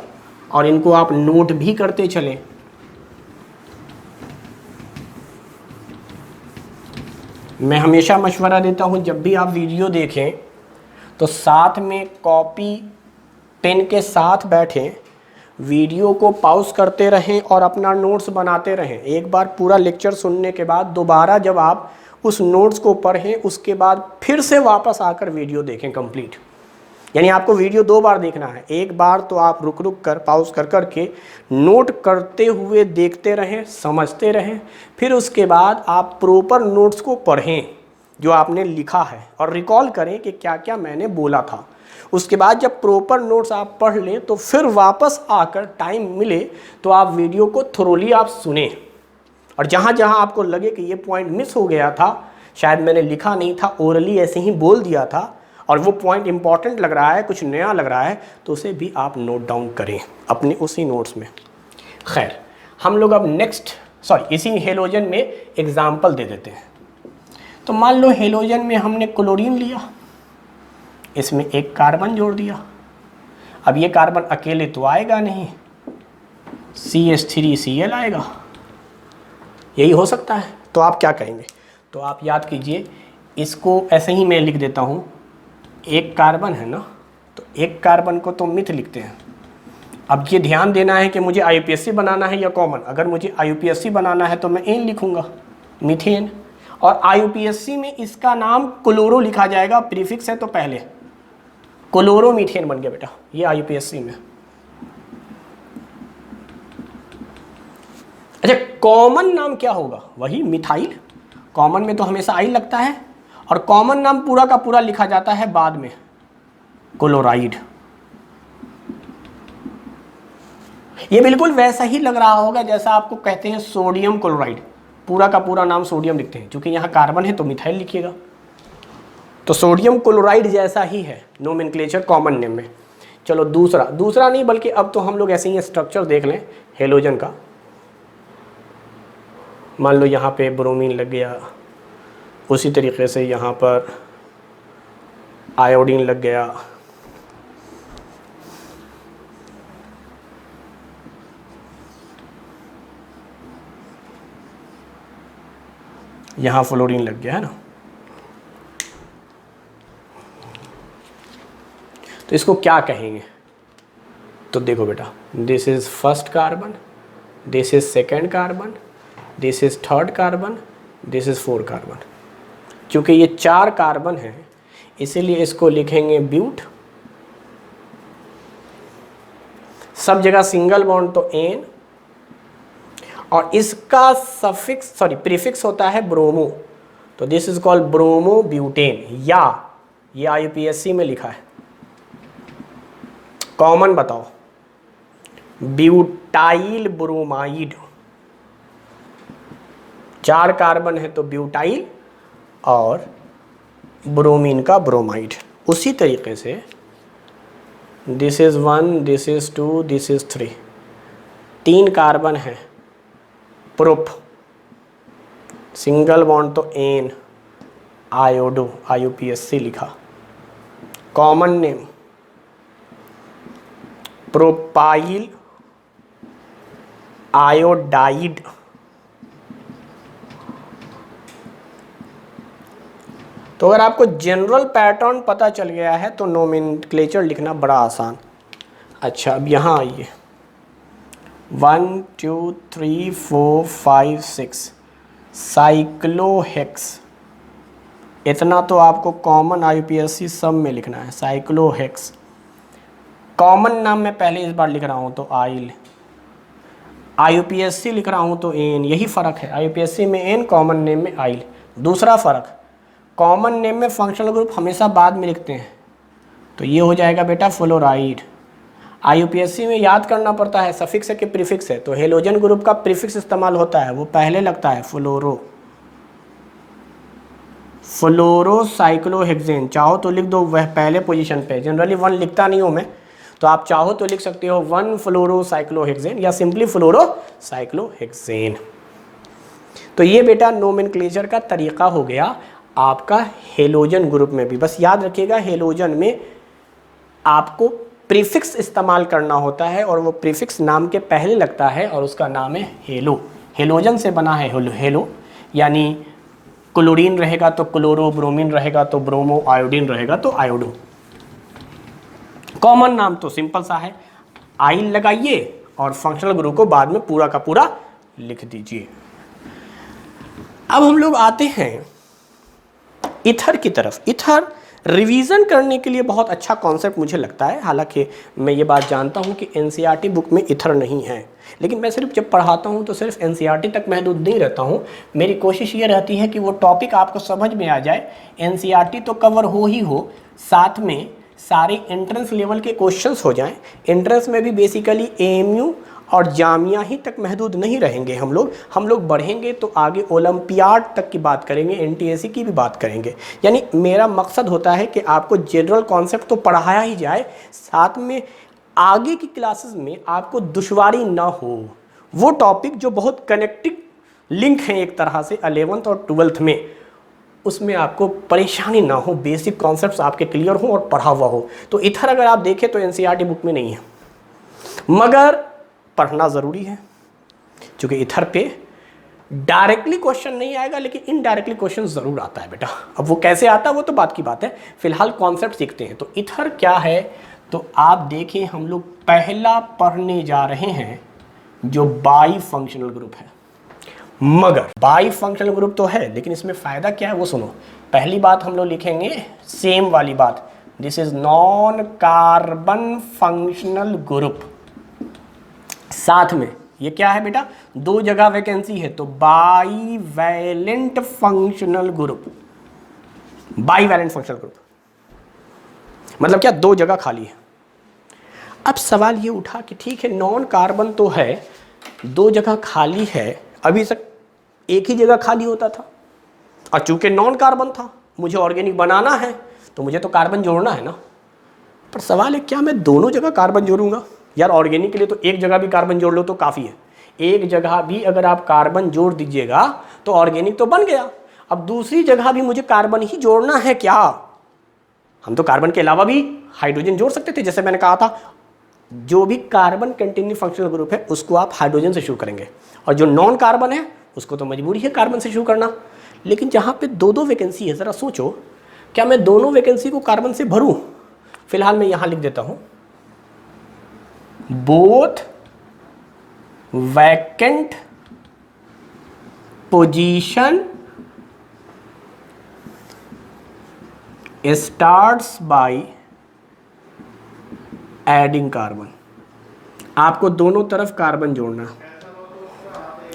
और इनको आप नोट भी करते चलें। मैं हमेशा मशवरा देता हूं, जब भी आप वीडियो देखें तो साथ में कॉपी पेन के साथ बैठें, वीडियो को पॉज करते रहें और अपना नोट्स बनाते रहें। एक बार पूरा लेक्चर सुनने के बाद दोबारा जब आप उस नोट्स को पढ़ें, उसके बाद फिर से वापस आकर वीडियो देखें कंप्लीट। यानी आपको वीडियो दो बार देखना है, एक बार तो आप रुक रुक कर पॉज कर कर के नोट करते हुए देखते रहें, समझते रहें, फिर उसके बाद आप प्रॉपर नोट्स को पढ़ें जो आपने लिखा है, और रिकॉल करें कि क्या क्या मैंने बोला था। उसके बाद जब प्रॉपर नोट्स आप पढ़ लें तो फिर वापस आकर टाइम मिले तो आप वीडियो को थोरोली आप सुने, और जहाँ जहाँ आपको लगे कि ये पॉइंट मिस हो गया था, शायद मैंने लिखा नहीं था, ओरली ऐसे ही बोल दिया था, और वो पॉइंट इंपॉर्टेंट लग रहा है, कुछ नया लग रहा है, तो उसे भी आप नोट डाउन करें अपने उसी नोट्स में। खैर, हम लोग अब इसी हेलोजन में एग्जाम्पल दे देते हैं। तो मान लो हेलोजन में हमने क्लोरीन लिया, इसमें एक कार्बन जोड़ दिया। अब ये कार्बन अकेले तो आएगा नहीं, CH3Cl आएगा, यही हो सकता है। तो आप क्या करेंगे, तो आप याद कीजिए, इसको ऐसे ही मैं लिख देता हूँ, एक कार्बन है ना, तो एक कार्बन को तो मिथ लिखते हैं। अब ये ध्यान देना है कि मुझे IUPAC बनाना है या कॉमन। अगर मुझे IUPAC बनाना है तो मैं एन लिखूंगा, मीथेन, और IUPAC में इसका नाम क्लोरो लिखा जाएगा, प्रीफिक्स है तो पहले क्लोरो मीथेन बन गया बेटा, ये IUPAC में। अच्छा, कॉमन नाम क्या होगा, वही मिथाइल, कॉमन में तो हमेशा आई लगता है, और कॉमन नाम पूरा का पूरा लिखा जाता है बाद में, क्लोराइड। ये बिल्कुल वैसा ही लग रहा होगा जैसा आपको कहते हैं सोडियम क्लोराइड, पूरा का पूरा नाम सोडियम लिखते हैं, क्योंकि यहाँ कार्बन है तो मिथाइल लिखिएगा। तो सोडियम क्लोराइड जैसा ही है नोमेनक्लेचर कॉमन नेम में। चलो दूसरा नहीं, बल्कि अब तो हम लोग ऐसे ही स्ट्रक्चर देख लें हेलोजन का। मान लो यहाँ पे ब्रोमीन लग गया, उसी तरीके से यहाँ पर आयोडीन लग गया, यहाँ फ्लोरीन लग गया है ना। तो इसको क्या कहेंगे, तो देखो बेटा, this is first carbon, this is second carbon, this is third carbon, this is fourth carbon. क्योंकि ये 4 कार्बन हैं इसीलिए इसको लिखेंगे ब्यूट, सब जगह सिंगल बॉन्ड तो एन, और इसका सफिक्स प्रीफिक्स होता है ब्रोमो, तो this is called bromo butane, या ये IUPAC में लिखा है। कॉमन बताओ, ब्यूटाइल ब्रोमाइड, 4 कार्बन है तो ब्यूटाइल और ब्रोमीन का ब्रोमाइड। उसी तरीके से this is 1, this is 2, this is 3, 3 carbon है, प्रोप, सिंगल बॉन्ड तो एन, आयोडो, IUPAC लिखा। कॉमन नेम प्रोपाइल आयोडाइड, तो अगर आपको जनरल पैटर्न पता चल गया है तो नोमेनक्लेचर लिखना बड़ा आसान। अच्छा, अब यहाँ आइए, 1 2 3 4 5 6 साइक्लोहेक्स, इतना तो आपको कॉमन IUPAC सब में लिखना है, साइक्लोहेक्स। कॉमन नाम मैं पहले इस बार लिख रहा हूँ तो आइल, IUPAC लिख रहा हूँ तो एन, यही फ़र्क है, IUPAC में एन, कॉमन नेम में आइल। दूसरा फ़र्क, कॉमन नेम में फंक्शनल ग्रुप हमेशा बाद में लिखते हैं, तो ये हो जाएगा बेटा फ्लोराइड। IUPAC में याद करना पड़ता है सफिक्स है कि प्रीफिक्स है, तो हेलोजन ग्रुप का प्रीफिक्स इस्तेमाल होता है, वो पहले लगता है फ्लोरोसाइक्लोहेक्सेन। चाहो तो लिख दो वह पहले पोजीशन पे, जनरली 1 लिखता नहीं हूँ मैं, तो आप चाहो तो लिख सकते हो 1 फ्लोरोसाइक्लोहेक्सेन या सिंपली फ्लोरोसाइक्लोहेक्सेन। तो ये बेटा नोमेनक्लेचर का तरीका हो गया आपका हेलोजन ग्रुप में भी। बस याद रखिएगा हेलोजन में आपको प्रीफिक्स इस्तेमाल करना होता है और वो प्रीफिक्स नाम के पहले लगता है और उसका नाम है हेलो। हेलोजन से बना है हेलो, यानी क्लोरीन रहेगा तो क्लोरो, ब्रोमीन रहेगा तो ब्रोमो, आयोडीन रहेगा तो आयोडो। कॉमन नाम तो सिंपल सा है, आइल लगाइए और फंक्शनल ग्रुप को बाद में पूरा का पूरा लिख दीजिए। अब हम लोग आते हैं ईथर की तरफ। ईथर रिवीजन करने के लिए बहुत अच्छा कॉन्सेप्ट मुझे लगता है, हालांकि मैं ये बात जानता हूँ कि NCERT बुक में ईथर नहीं है, लेकिन मैं सिर्फ जब पढ़ाता हूँ तो सिर्फ NCERT तक महदूद नहीं रहता हूँ। मेरी कोशिश ये रहती है कि वो टॉपिक आपको समझ में आ जाए, NCERT तो कवर हो ही हो, साथ में सारे एंट्रेंस लेवल के क्वेश्चंस हो जाएं। एंट्रेंस में भी बेसिकली AMU और जामिया ही तक महदूद नहीं रहेंगे हम लोग बढ़ेंगे तो आगे ओलंपियाड तक की बात करेंगे, NTSC की भी बात करेंगे। यानी मेरा मकसद होता है कि आपको जनरल कॉन्सेप्ट तो पढ़ाया ही जाए, साथ में आगे की क्लासेस में आपको दुश्वारी ना हो। वो टॉपिक जो बहुत कनेक्टिव लिंक हैं एक तरह से 11th और 12th में, उसमें आपको परेशानी ना हो, बेसिक कॉन्सेप्ट्स आपके क्लियर हो और पढ़ा हुआ हो। तो इधर अगर आप देखें तो NCERT बुक में नहीं है, मगर पढ़ना ज़रूरी है, क्योंकि इधर पे डायरेक्टली क्वेश्चन नहीं आएगा लेकिन इनडायरेक्टली क्वेश्चन ज़रूर आता है बेटा। अब वो कैसे आता है वो तो बात की बात है, फिलहाल कॉन्सेप्ट सीखते हैं। तो इधर क्या है, तो आप देखें हम लोग पहला पढ़ने जा रहे हैं जो बाई फंक्शनल ग्रुप है। मगर बाई फंक्शनल ग्रुप तो है, लेकिन इसमें फ़ायदा क्या है वो सुनो। पहली बात हम लोग लिखेंगे सेम वाली बात, this is non carbon functional group. साथ में ये क्या है बेटा, 2 जगह वैकेंसी है तो bivalent functional group. Bivalent functional group मतलब क्या, 2 जगह खाली है। अब सवाल ये उठा कि ठीक है नॉन कार्बन तो है, 2 जगह खाली है, अभी तक एक ही जगह खाली होता था, और चूंकि नॉन कार्बन था मुझे ऑर्गेनिक बनाना है तो मुझे तो कार्बन जोड़ना है ना। पर सवाल है क्या मैं दोनों जगह कार्बन जोड़ूंगा? यार ऑर्गेनिक के लिए तो एक जगह भी कार्बन जोड़ लो तो काफ़ी है, एक जगह भी अगर आप कार्बन जोड़ दीजिएगा तो ऑर्गेनिक तो बन गया। अब दूसरी जगह भी मुझे कार्बन ही जोड़ना है क्या? हम तो कार्बन के अलावा भी हाइड्रोजन जोड़ सकते थे, जैसे मैंने कहा था जो भी कार्बन कंटिन्यू फंक्शनल ग्रुप है उसको आप हाइड्रोजन से शुरू करेंगे, और जो नॉन कार्बन है उसको तो मजबूरी है कार्बन से शुरू करना। लेकिन जहाँ पे 2-2 वैकेंसी है, ज़रा सोचो क्या मैं दोनों वैकेंसी को कार्बन से भरूँ? फिलहाल मैं यहाँ लिख देता हूँ both vacant position starts by adding carbon. आपको दोनों तरफ कार्बन जोड़ना है,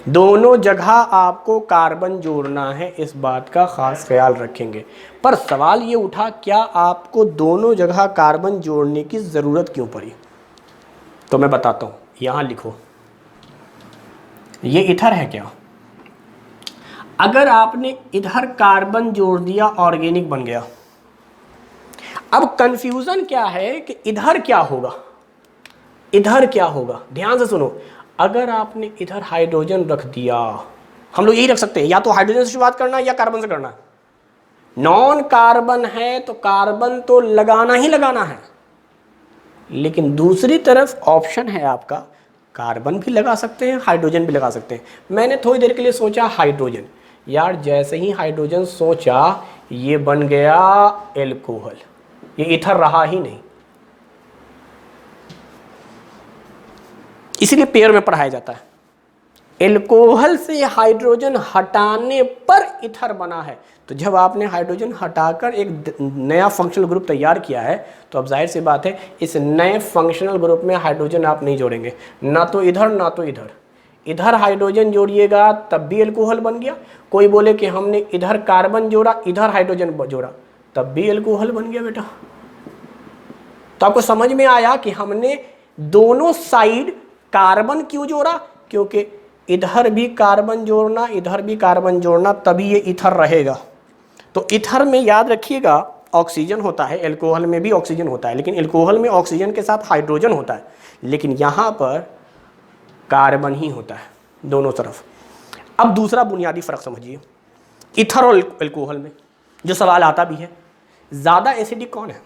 दोनों जगह आपको कार्बन जोड़ना है, इस बात का खास ख्याल रखेंगे। पर सवाल ये उठा, क्या आपको दोनों जगह कार्बन जोड़ने की ज़रूरत क्यों पड़ी? तो मैं बताता हूँ, यहाँ लिखो, ये इथर है क्या? अगर आपने इधर कार्बन जोड़ दिया, ऑर्गेनिक बन गया। अब कंफ्यूजन क्या है कि इधर क्या होगा, इधर क्या होगा? ध्यान से सुनो, अगर आपने इधर हाइड्रोजन रख दिया, हम लोग यही रख सकते हैं, या तो हाइड्रोजन से शुरुआत करना या कार्बन से करना। नॉन कार्बन है तो कार्बन तो लगाना ही लगाना है, लेकिन दूसरी तरफ ऑप्शन है आपका, कार्बन भी लगा सकते हैं, हाइड्रोजन भी लगा सकते हैं। मैंने थोड़ी देर के लिए सोचा हाइड्रोजन, यार जैसे ही हाइड्रोजन सोचा, ये बन गया एल्कोहल, ये इथर रहा ही नहीं। इसीलिए पेयर में पढ़ाया जाता है। एल्कोहल से हाइड्रोजन हटाने पर इथर बना है। तो जब आपने हाइड्रोजन हटाकर एक नया फंक्शनल ग्रुप तैयार किया है, तो अब जाहिर सी बात है इस नए फंक्शनल ग्रुप में हाइड्रोजन आप नहीं जोड़ेंगे, ना तो इधर ना तो इधर। इधर हाइड्रोजन जोड़िएगा तब भी एल्कोहल बन गया। कोई बोले कि हमने इधर कार्बन जोड़ा, इधर हाइड्रोजन जोड़ा, तब भी एल्कोहल बन गया बेटा। तो आपको समझ में आया कि हमने दोनों साइड कार्बन क्यों जोड़ा? क्योंकि इधर भी कार्बन जोड़ना, इधर भी कार्बन जोड़ना, तभी ये इथर रहेगा। तो इथर में याद रखिएगा ऑक्सीजन होता है, एल्कोहल में भी ऑक्सीजन होता है, लेकिन एल्कोहल में ऑक्सीजन के साथ हाइड्रोजन होता है, लेकिन यहाँ पर कार्बन ही होता है दोनों तरफ। अब दूसरा बुनियादी फ़र्क समझिए इथर और एल्कोहल में, जो सवाल आता भी है, ज़्यादा एसिडिक कौन है?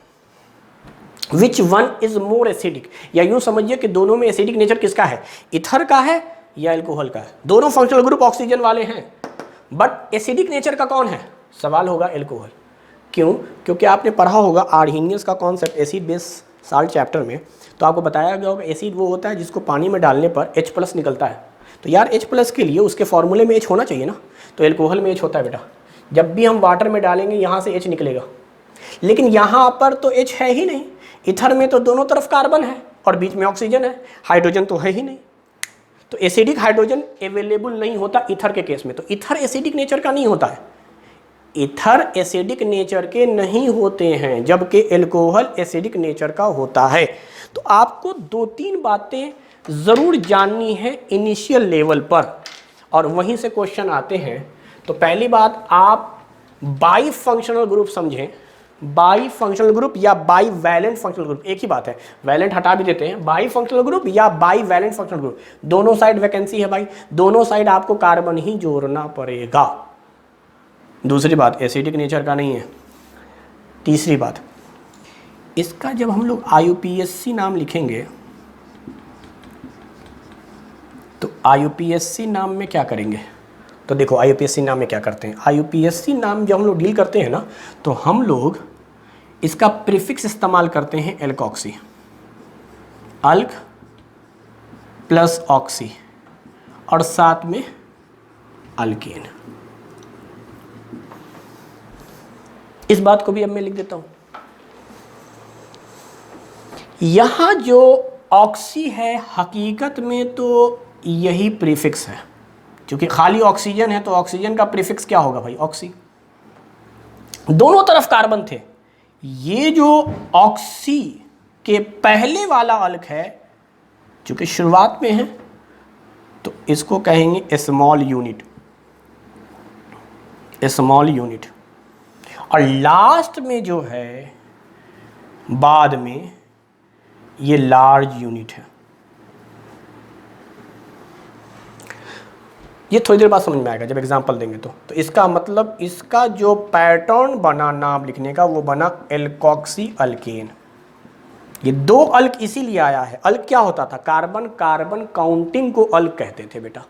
Which one is more acidic? या यूं समझिए कि दोनों में एसिडिक नेचर किसका है, इथर का है या एल्कोहल का है? दोनों फंक्शनल ग्रुप ऑक्सीजन वाले हैं, बट एसिडिक नेचर का कौन है? सवाल होगा एल्कोहल। क्यों? क्योंकि आपने पढ़ा होगा आर्हीनियस का concept acid base salt chapter में, तो आपको बताया गया होगा एसिड वो होता है जिसको पानी में डालने पर H+ निकलता है। तो यार H+ के लिए उसके फॉर्मूले में H होना चाहिए ना, तो एल्कोहल में H होता है बेटा। जब भी हम वाटर में डालेंगे यहाँ से H निकलेगा, लेकिन यहाँ पर तो H है ही नहीं। इथर में तो दोनों तरफ कार्बन है और बीच में ऑक्सीजन है, हाइड्रोजन तो है ही नहीं। तो एसिडिक हाइड्रोजन अवेलेबल नहीं होता इथर के केस में। तो इथर एसिडिक नेचर का नहीं होता है, इथर एसिडिक नेचर के नहीं होते हैं, जबकि एल्कोहल एसिडिक नेचर का होता है। तो आपको 2-3 बातें ज़रूर जाननी है इनिशियल लेवल पर, और वहीं से क्वेश्चन आते हैं। तो पहली बात, आप बाई फंक्शनल ग्रुप समझें। बाई फंक्शनल ग्रुप या बाई वैलेंट फंक्शनल ग्रुप एक ही बात है, वैलेंट हटा भी देते हैं। बाई फंक्शनल ग्रुप या बाई वैलेंट फंक्शनल ग्रुप, दोनों साइड वैकेंसी है भाई, दोनों साइड आपको कार्बन ही जोड़ना पड़ेगा। दूसरी बात, एसिडिक नेचर का नहीं है। तीसरी बात, इसका जब हम लोग IUPAC नाम लिखेंगे, तो IUPAC नाम में क्या करेंगे? तो देखो IUPAC नाम में क्या करते हैं, IUPAC नाम जब हम लोग डील करते हैं ना, तो हम लोग इसका प्रीफिक्स इस्तेमाल करते हैं एल्कोक्सी, अल्क प्लस ऑक्सी, और साथ में अल्केन। इस बात को भी अब मैं लिख देता हूं। यहां जो ऑक्सी है हकीकत में तो यही प्रीफिक्स है, क्योंकि खाली ऑक्सीजन है तो ऑक्सीजन का प्रीफिक्स क्या होगा भाई, ऑक्सी। दोनों तरफ कार्बन थे। ये जो ऑक्सी के पहले वाला अल्क है, चूंकि शुरुआत में है, तो इसको कहेंगे स्मॉल यूनिट, स्मॉल यूनिट। और लास्ट में जो है बाद में, ये लार्ज यूनिट है। ये थोड़ी देर बाद समझ में आएगा जब एग्जांपल देंगे। तो इसका मतलब, इसका जो पैटर्न बना नाम लिखने का, वो बना एल्कोक्सी अल्केन। ये 2 अल्क इसीलिए आया है। अल्क क्या होता था? कार्बन कार्बन काउंटिंग को अल्क कहते थे बेटा।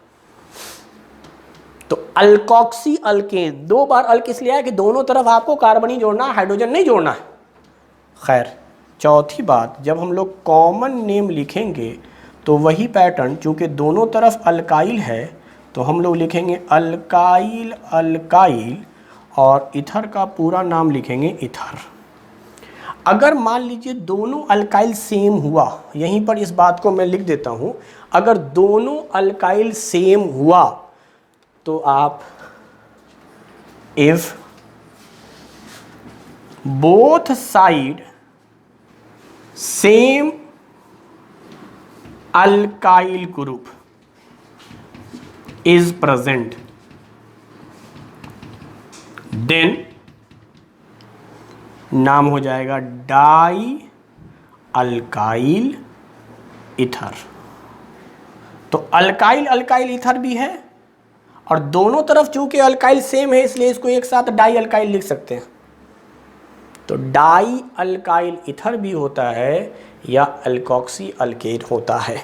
तो अल्कोक्सी अल्केन, 2 बार अल्क इसलिए आया कि दोनों तरफ आपको कार्बन ही जोड़ना है, हाइड्रोजन नहीं जोड़ना है। खैर, चौथी बात, जब हम लोग कॉमन नेम लिखेंगे तो वही पैटर्न, चूंकि दोनों तरफ अल्काइल है, तो हम लोग लिखेंगे अल्काइल अल्काइल, और इथर का पूरा नाम लिखेंगे इथर। अगर मान लीजिए दोनों अल्काइल सेम हुआ, यहीं पर इस बात को मैं लिख देता हूं, अगर दोनों अल्काइल सेम हुआ तो आप if both side same alkyl group is present then नाम हो जाएगा डाई अल्काइल ईथर। तो अल्काइल अल्काइल ईथर भी है और दोनों तरफ चूंकि अल्काइल सेम है इसलिए इसको एक साथ डाई अल्काइल लिख सकते हैं। तो डाई अल्काइल ईथर भी होता है या अल्कोक्सी अल्केन होता है।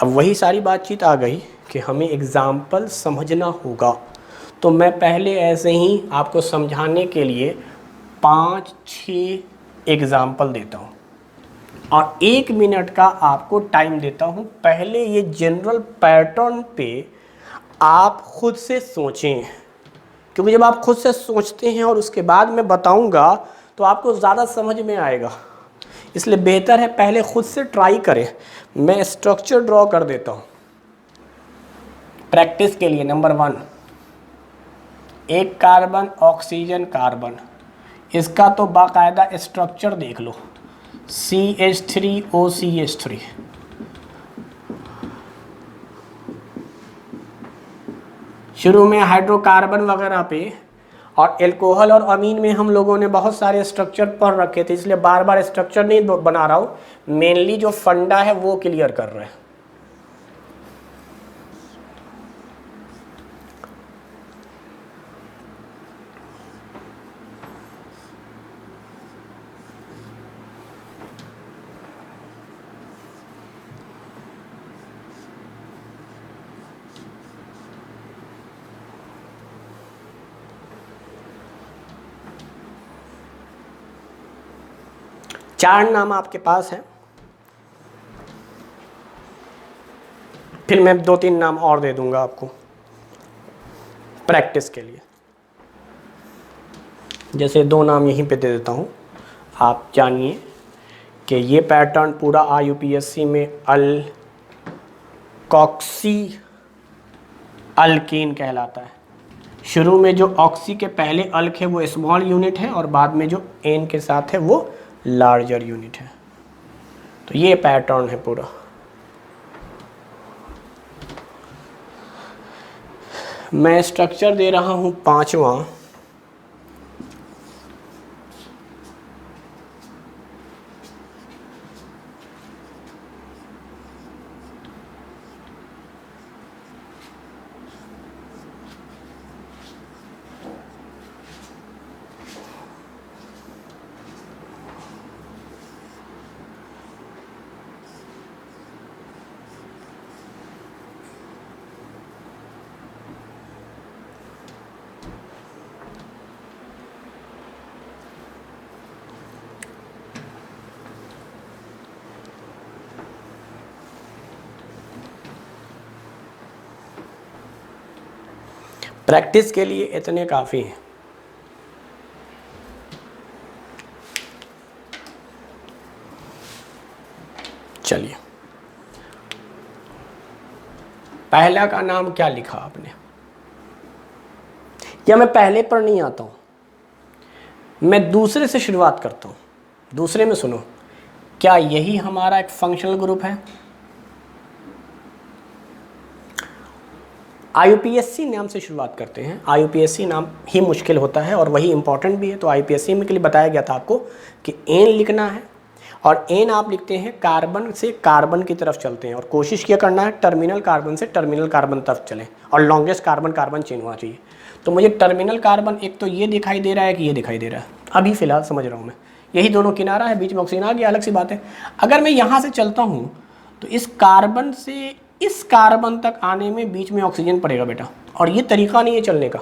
अब वही सारी बातचीत आ गई कि हमें एग्जाम्पल समझना होगा। तो मैं पहले ऐसे ही आपको समझाने के लिए 5-6 एग्जाम्पल देता हूँ और 1 मिनट का आपको टाइम देता हूँ। पहले ये जनरल पैटर्न पे आप खुद से सोचें, क्योंकि जब आप खुद से सोचते हैं और उसके बाद मैं बताऊँगा तो आपको ज़्यादा समझ में आएगा। इसलिए बेहतर है पहले खुद से ट्राई करें। मैं स्ट्रक्चर ड्रॉ कर देता हूँ प्रैक्टिस के लिए। नंबर 1, एक कार्बन ऑक्सीजन कार्बन, इसका तो बाकायदा स्ट्रक्चर देख लो, CH3OCH3। शुरू में हाइड्रोकार्बन वगैरह पे और एल्कोहल और अमीन में हम लोगों ने बहुत सारे स्ट्रक्चर पढ़ रखे थे, इसलिए बार बार स्ट्रक्चर नहीं बना रहा हूँ, मेनली जो फंडा है वो क्लियर कर रहे हैं। चार नाम आपके पास हैं, फिर मैं 2-3 नाम और दे दूंगा आपको प्रैक्टिस के लिए। जैसे 2 नाम यहीं पे दे देता हूँ, आप जानिए कि ये पैटर्न पूरा IUPAC में अल्कोक्सी अल्कीन कहलाता है। शुरू में जो ऑक्सी के पहले अल्क है वो स्मॉल यूनिट है और बाद में जो एन के साथ है वो लार्जर यूनिट है। तो ये पैटर्न है पूरा। मैं स्ट्रक्चर दे रहा हूँ 5वां। प्रैक्टिस के लिए इतने काफ़ी हैं। चलिए, पहला का नाम क्या लिखा आपने, या मैं पहले पर नहीं आता हूँ, मैं दूसरे से शुरुआत करता हूँ। दूसरे में सुनो, क्या यही हमारा एक फंक्शनल ग्रुप है? IUPAC नाम से शुरुआत करते हैं। IUPAC नाम ही मुश्किल होता है और वही इंपॉर्टेंट भी है। तो IUPAC में के लिए बताया गया था आपको कि एन लिखना है और एन आप लिखते हैं कार्बन से कार्बन की तरफ चलते हैं और कोशिश किया करना है टर्मिनल कार्बन से टर्मिनल कार्बन तरफ चलें और लॉन्गेस्ट कार्बन कार्बन चेन होना चाहिए। तो मुझे टर्मिनल कार्बन एक तो ये दिखाई दे रहा है कि ये दिखाई दे रहा है, अभी फ़िलहाल समझ रहा हूँ मैं, यही दोनों किनारा है, बीच में ऑक्सीजन आ गया, अलग सी बात है। अगर मैं यहाँ से चलता हूँ तो इस कार्बन से इस कार्बन तक आने में बीच में ऑक्सीजन पड़ेगा बेटा, और ये तरीका नहीं है चलने का।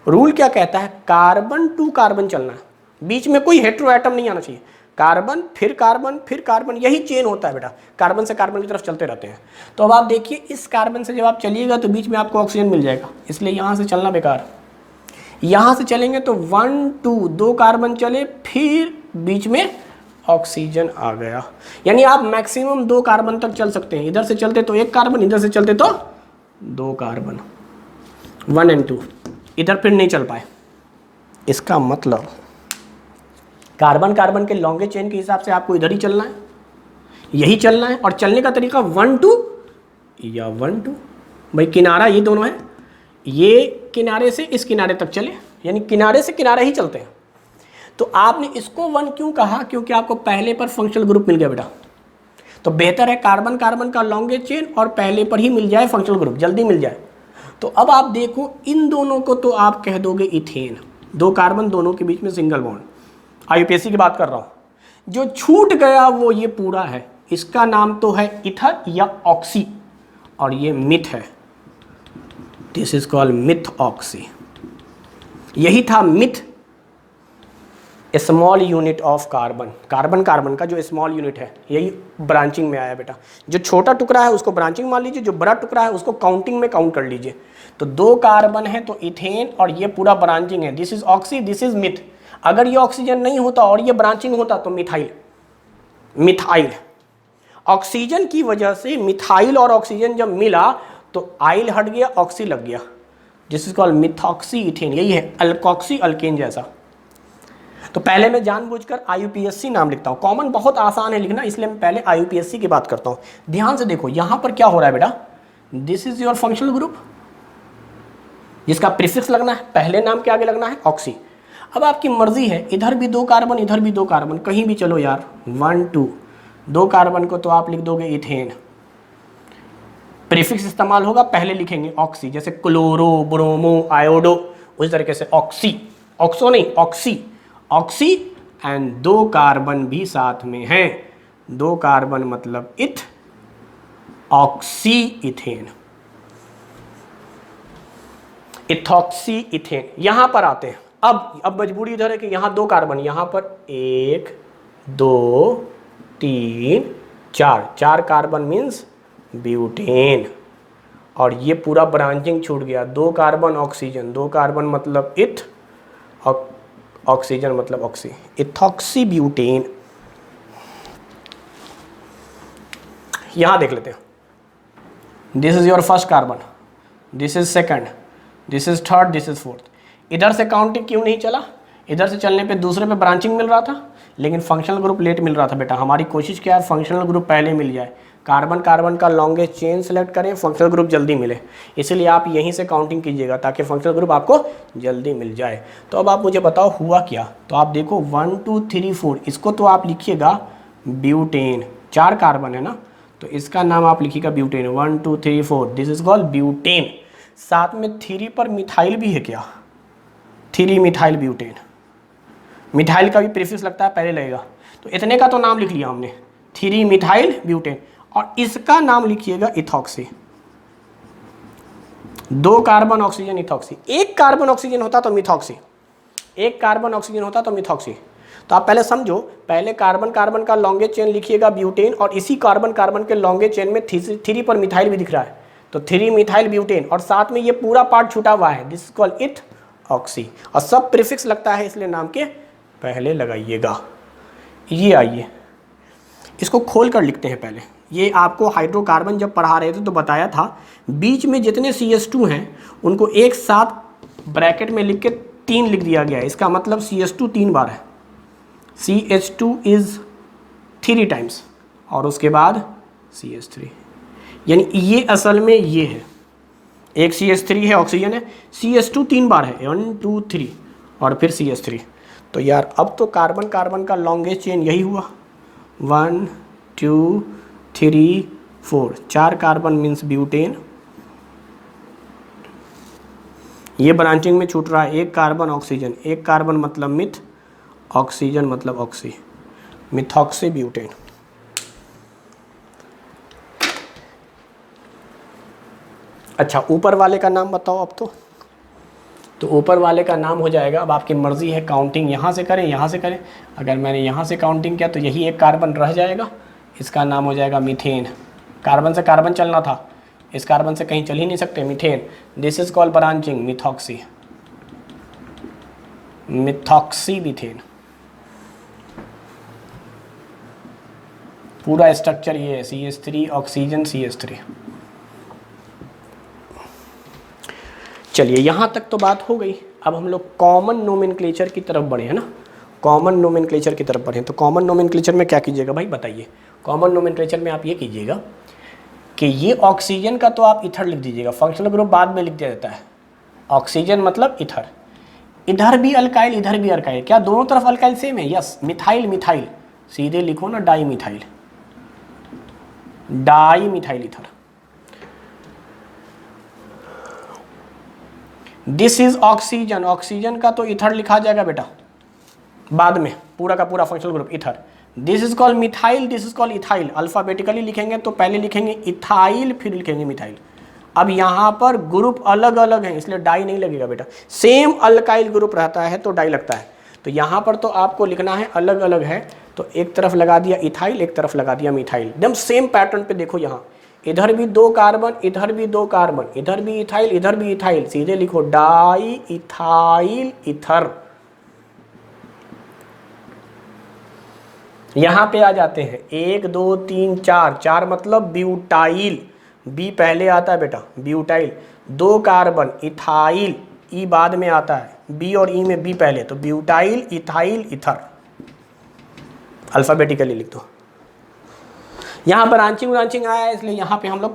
रूल क्या कहता है, कार्बन टू कार्बन चलना है, बीच में कोई हेट्रो एटम नहीं आना चाहिए। कार्बन फिर कार्बन फिर कार्बन, यही चेन होता है बेटा, कार्बन से कार्बन की तरफ चलते रहते हैं। तो अब आप देखिए इस कार्बन से जब आप चलिएगा तो बीच में आपको ऑक्सीजन मिल जाएगा, इसलिए यहाँ से चलना बेकार। यहाँ से चलेंगे तो 1 2 2 कार्बन चले, फिर बीच में ऑक्सीजन आ गया। यानी आप मैक्सिमम 2 कार्बन तक चल सकते हैं। इधर से चलते तो 1 कार्बन, इधर से चलते तो 2 कार्बन, 1 और 2। इधर फिर नहीं चल पाए। इसका मतलब कार्बन कार्बन के लॉन्गे चेन के हिसाब से आपको इधर ही चलना है, यही चलना है। और चलने का तरीका 1 2 या 1 2। भाई किनारा ये दोनों है, ये किनारे से इस किनारे तक चले, यानी किनारे से किनारे ही चलते हैं। तो आपने इसको 1 क्यों कहा? क्योंकि आपको पहले पर फंक्शनल ग्रुप मिल गया बेटा। तो बेहतर है कार्बन कार्बन का लॉन्गे चेन और पहले पर ही मिल जाए फंक्शनल ग्रुप, जल्दी मिल जाए। तो अब आप देखो इन दोनों को तो आप कह दोगे इथेन, 2 कार्बन दोनों के बीच में सिंगल बॉन्ड। आईयूपीएसी की बात कर रहा हूं। जो छूट गया वो ये पूरा है, इसका नाम तो है इथर या ऑक्सी, और ये मिथ है। This is called myth oxy. यही था myth, small unit of carbon. Carbon carbon का जो स्मॉल यूनिट है यही ब्रांचिंग में आया बेटा। जो छोटा टुकड़ा है उसको ब्रांचिंग मान लीजिए, जो बड़ा टुकड़ा है उसको काउंटिंग में काउंट कर लीजिए। तो 2 कार्बन है तो इथेन, और ये पूरा ब्रांचिंग है। This is oxy, this is myth. अगर ये ऑक्सीजन नहीं होता और ये ब्रांचिंग होता तो मिथाइल। मिथाइल ऑक्सीजन की वजह से मिथाइल और ऑक्सीजन जब मिला तो आइल हट गया, ऑक्सी लग गया। This is called methoxy ethane. यही है अल्कोक्सी अल्केन जैसा। तो पहले मैं जानबूझकर आईयूपीएसी नाम लिखता हूँ। कॉमन बहुत आसान है लिखना, इसलिए मैं पहले आईयूपीएसी की बात करता हूँ। ध्यान से देखो यहाँ पर क्या हो रहा है बेटा। This is your functional group जिसका प्रीफिक्स लगना है, पहले नाम के आगे लगना है ऑक्सी। अब आपकी मर्जी है, इधर भी 2 कार्बन, इधर भी 2 कार्बन, कहीं भी चलो यार। 1 2 2 कार्बन को तो आप लिख दोगे इथेन, प्रीफिक्स इस्तेमाल होगा, पहले लिखेंगे ऑक्सी। जैसे क्लोरो, ब्रोमो, आयोडो, उस तरीके से ऑक्सी, ऑक्सो नहीं ऑक्सी, ऑक्सी। एंड 2 कार्बन भी साथ में हैं। 2 कार्बन मतलब इथ, ऑक्सी इथेन, इथॉक्सी इथेन। यहां पर आते हैं। अब मजबूरी इधर है कि यहां 2 कार्बन, यहां पर 1 2 3 4, 4 कार्बन मीन्स ब्यूटेन। और ये पूरा ब्रांचिंग छूट गया। 2 कार्बन ऑक्सीजन, 2 कार्बन मतलब इथ, ऑक्सीजन मतलब ऑक्सी, इथॉक्सी ब्यूटेन। यहां देख लेते हैं। This is your first carbon, this is second, this is third, this is fourth. इधर से काउंटिंग क्यों नहीं चला? इधर से चलने पे दूसरे पे ब्रांचिंग मिल रहा था, लेकिन फंक्शनल ग्रुप लेट मिल रहा था बेटा। हमारी कोशिश क्या है, फंक्शनल ग्रुप पहले मिल जाए। कार्बन कार्बन का लॉन्गेस्ट चेन सेलेक्ट करें, फंक्शनल ग्रुप जल्दी मिले। इसीलिए आप यहीं से काउंटिंग कीजिएगा ताकि फंक्शनल ग्रुप आपको जल्दी मिल जाए। तो अब आप मुझे बताओ हुआ क्या। तो आप देखो 1 2 3 4, इसको तो आप लिखिएगा ब्यूटेन। 4 कार्बन है ना, तो इसका नाम आप लिखिएगा butane. 1 2 3 4, this is called butane. साथ में 3 पर मिथाइल भी है क्या? 3 मिथाइल ब्यूटेन। मिथाइल का भी प्रीफिक्स लगता है, पहले लगेगा। तो इतने का तो नाम लिख लिया हमने, 3 मिथाइल ब्यूटेन। और इसका नाम लिखिएगा ethoxy. 2 carbon oxygen ethoxy. 1 carbon oxygen होता तो मिथॉक्सी, 1 कार्बन ऑक्सीजन होता तो मिथॉक्सी। तो आप पहले समझो, पहले कार्बन कार्बन का लॉन्गे चेन लिखिएगा ब्यूटेन, और इसी कार्बन कार्बन के लॉन्गे चेन में 3 पर मिथाइल भी दिख रहा है, तो 3 मिथाइल ब्यूटेन। और साथ में ये पूरा पार्ट छूटा हुआ है, दिस इज कॉल्ड इथ ऑक्सी। और सब प्रीफिक्स लगता है, इसलिए नाम के पहले लगाइएगा। ये आइए इसको खोल कर लिखते हैं पहले। ये आपको हाइड्रोकार्बन जब पढ़ा रहे थे तो बताया था, बीच में जितने CH2 हैं उनको एक साथ ब्रैकेट में लिख के 3 लिख दिया गया है। इसका मतलब CH2 3 बार है। CH2 इज 3 टाइम्स, और उसके बाद CH3, यानी ये असल में ये है। एक CH3 है, ऑक्सीजन है, CH2 3 बार है, 1 2 3, और फिर CH3। तो यार अब तो कार्बन कार्बन का लॉन्गेस्ट चेन यही हुआ, 1 2 3 4, 4 कार्बन मीन्स ब्यूटेन। ये ब्रांचिंग में छूट रहा है, 1 कार्बन ऑक्सीजन, 1 कार्बन मतलब मिथ, ऑक्सीजन मतलब ऑक्सी, मिथॉक्सी ब्यूटेन। अच्छा ऊपर वाले का नाम बताओ अब तो ऊपर वाले का नाम हो जाएगा, अब आपकी मर्जी है, काउंटिंग यहाँ से करें यहाँ से करें। अगर मैंने यहाँ से काउंटिंग किया तो यही 1 कार्बन रह जाएगा, इसका नाम हो जाएगा मीथेन। कार्बन से कार्बन चलना था, इस कार्बन से कहीं चल ही नहीं सकते, methane. This is called branching, methoxy. Methoxymethane. पूरा स्ट्रक्चर ये है, CH3 ऑक्सीजन CH3। चलिए यहाँ तक तो बात हो गई। अब हम लोग कॉमन नोमेनक्लेचर की तरफ बढ़े, है ना। कॉमन नोमेनक्लेचर की तरफ बढ़े तो कॉमन नोमेनक्लेचर में क्या कीजिएगा भाई बताइए। कॉमन नोमेनक्लेचर में आप ये कीजिएगा कि ये ऑक्सीजन का तो आप इथर लिख दीजिएगा, फंक्शनल ग्रुप बाद में लिख दिया जाता है। ऑक्सीजन मतलब इथर, इधर भी अल्काइल इधर भी अल्काइल, क्या दोनों तरफ अल्काइल सेम है? यस। मिथाइल मिथाइल सीधे लिखो ना, di methyl, di methyl ether. This is oxygen, oxygen का तो इथर लिखा जाएगा बेटा बाद में, पूरा का पूरा functional group ether. This is called methyl, this is called ethyl. Alphabetically लिखेंगे तो पहले लिखेंगे इथाइल फिर लिखेंगे मिथाइल। अब यहाँ पर ग्रुप अलग अलग हैं इसलिए डाई नहीं लगेगा बेटा, सेम अल्काइल ग्रुप रहता है तो डाई लगता है। तो यहाँ पर तो आपको लिखना है अलग अलग है, तो एक तरफ लगा दिया इथाइल एक तरफ लगा दिया मिथाइल। एकदम सेम पैटर्न पे देखो, यहाँ इधर भी 2 कार्बन इधर भी 2 कार्बन, इधर भी इथाइल इधर भी इथाइल, सीधे लिखो डाई इथाइल इथर। यहाँ पे आ जाते हैं 1 2 3 4, 4 मतलब ब्यूटाइल, बी पहले आता है बेटा ब्यूटाइल। 2 कार्बन इथाइल, ई बाद में आता है, बी और ई में बी पहले, तो ब्यूटाइल इथाइल इथर। अल्फाबेटिकली लिख दो। यहाँ पर ब्रांचिंग आया है इसलिए यहाँ पे हम लोग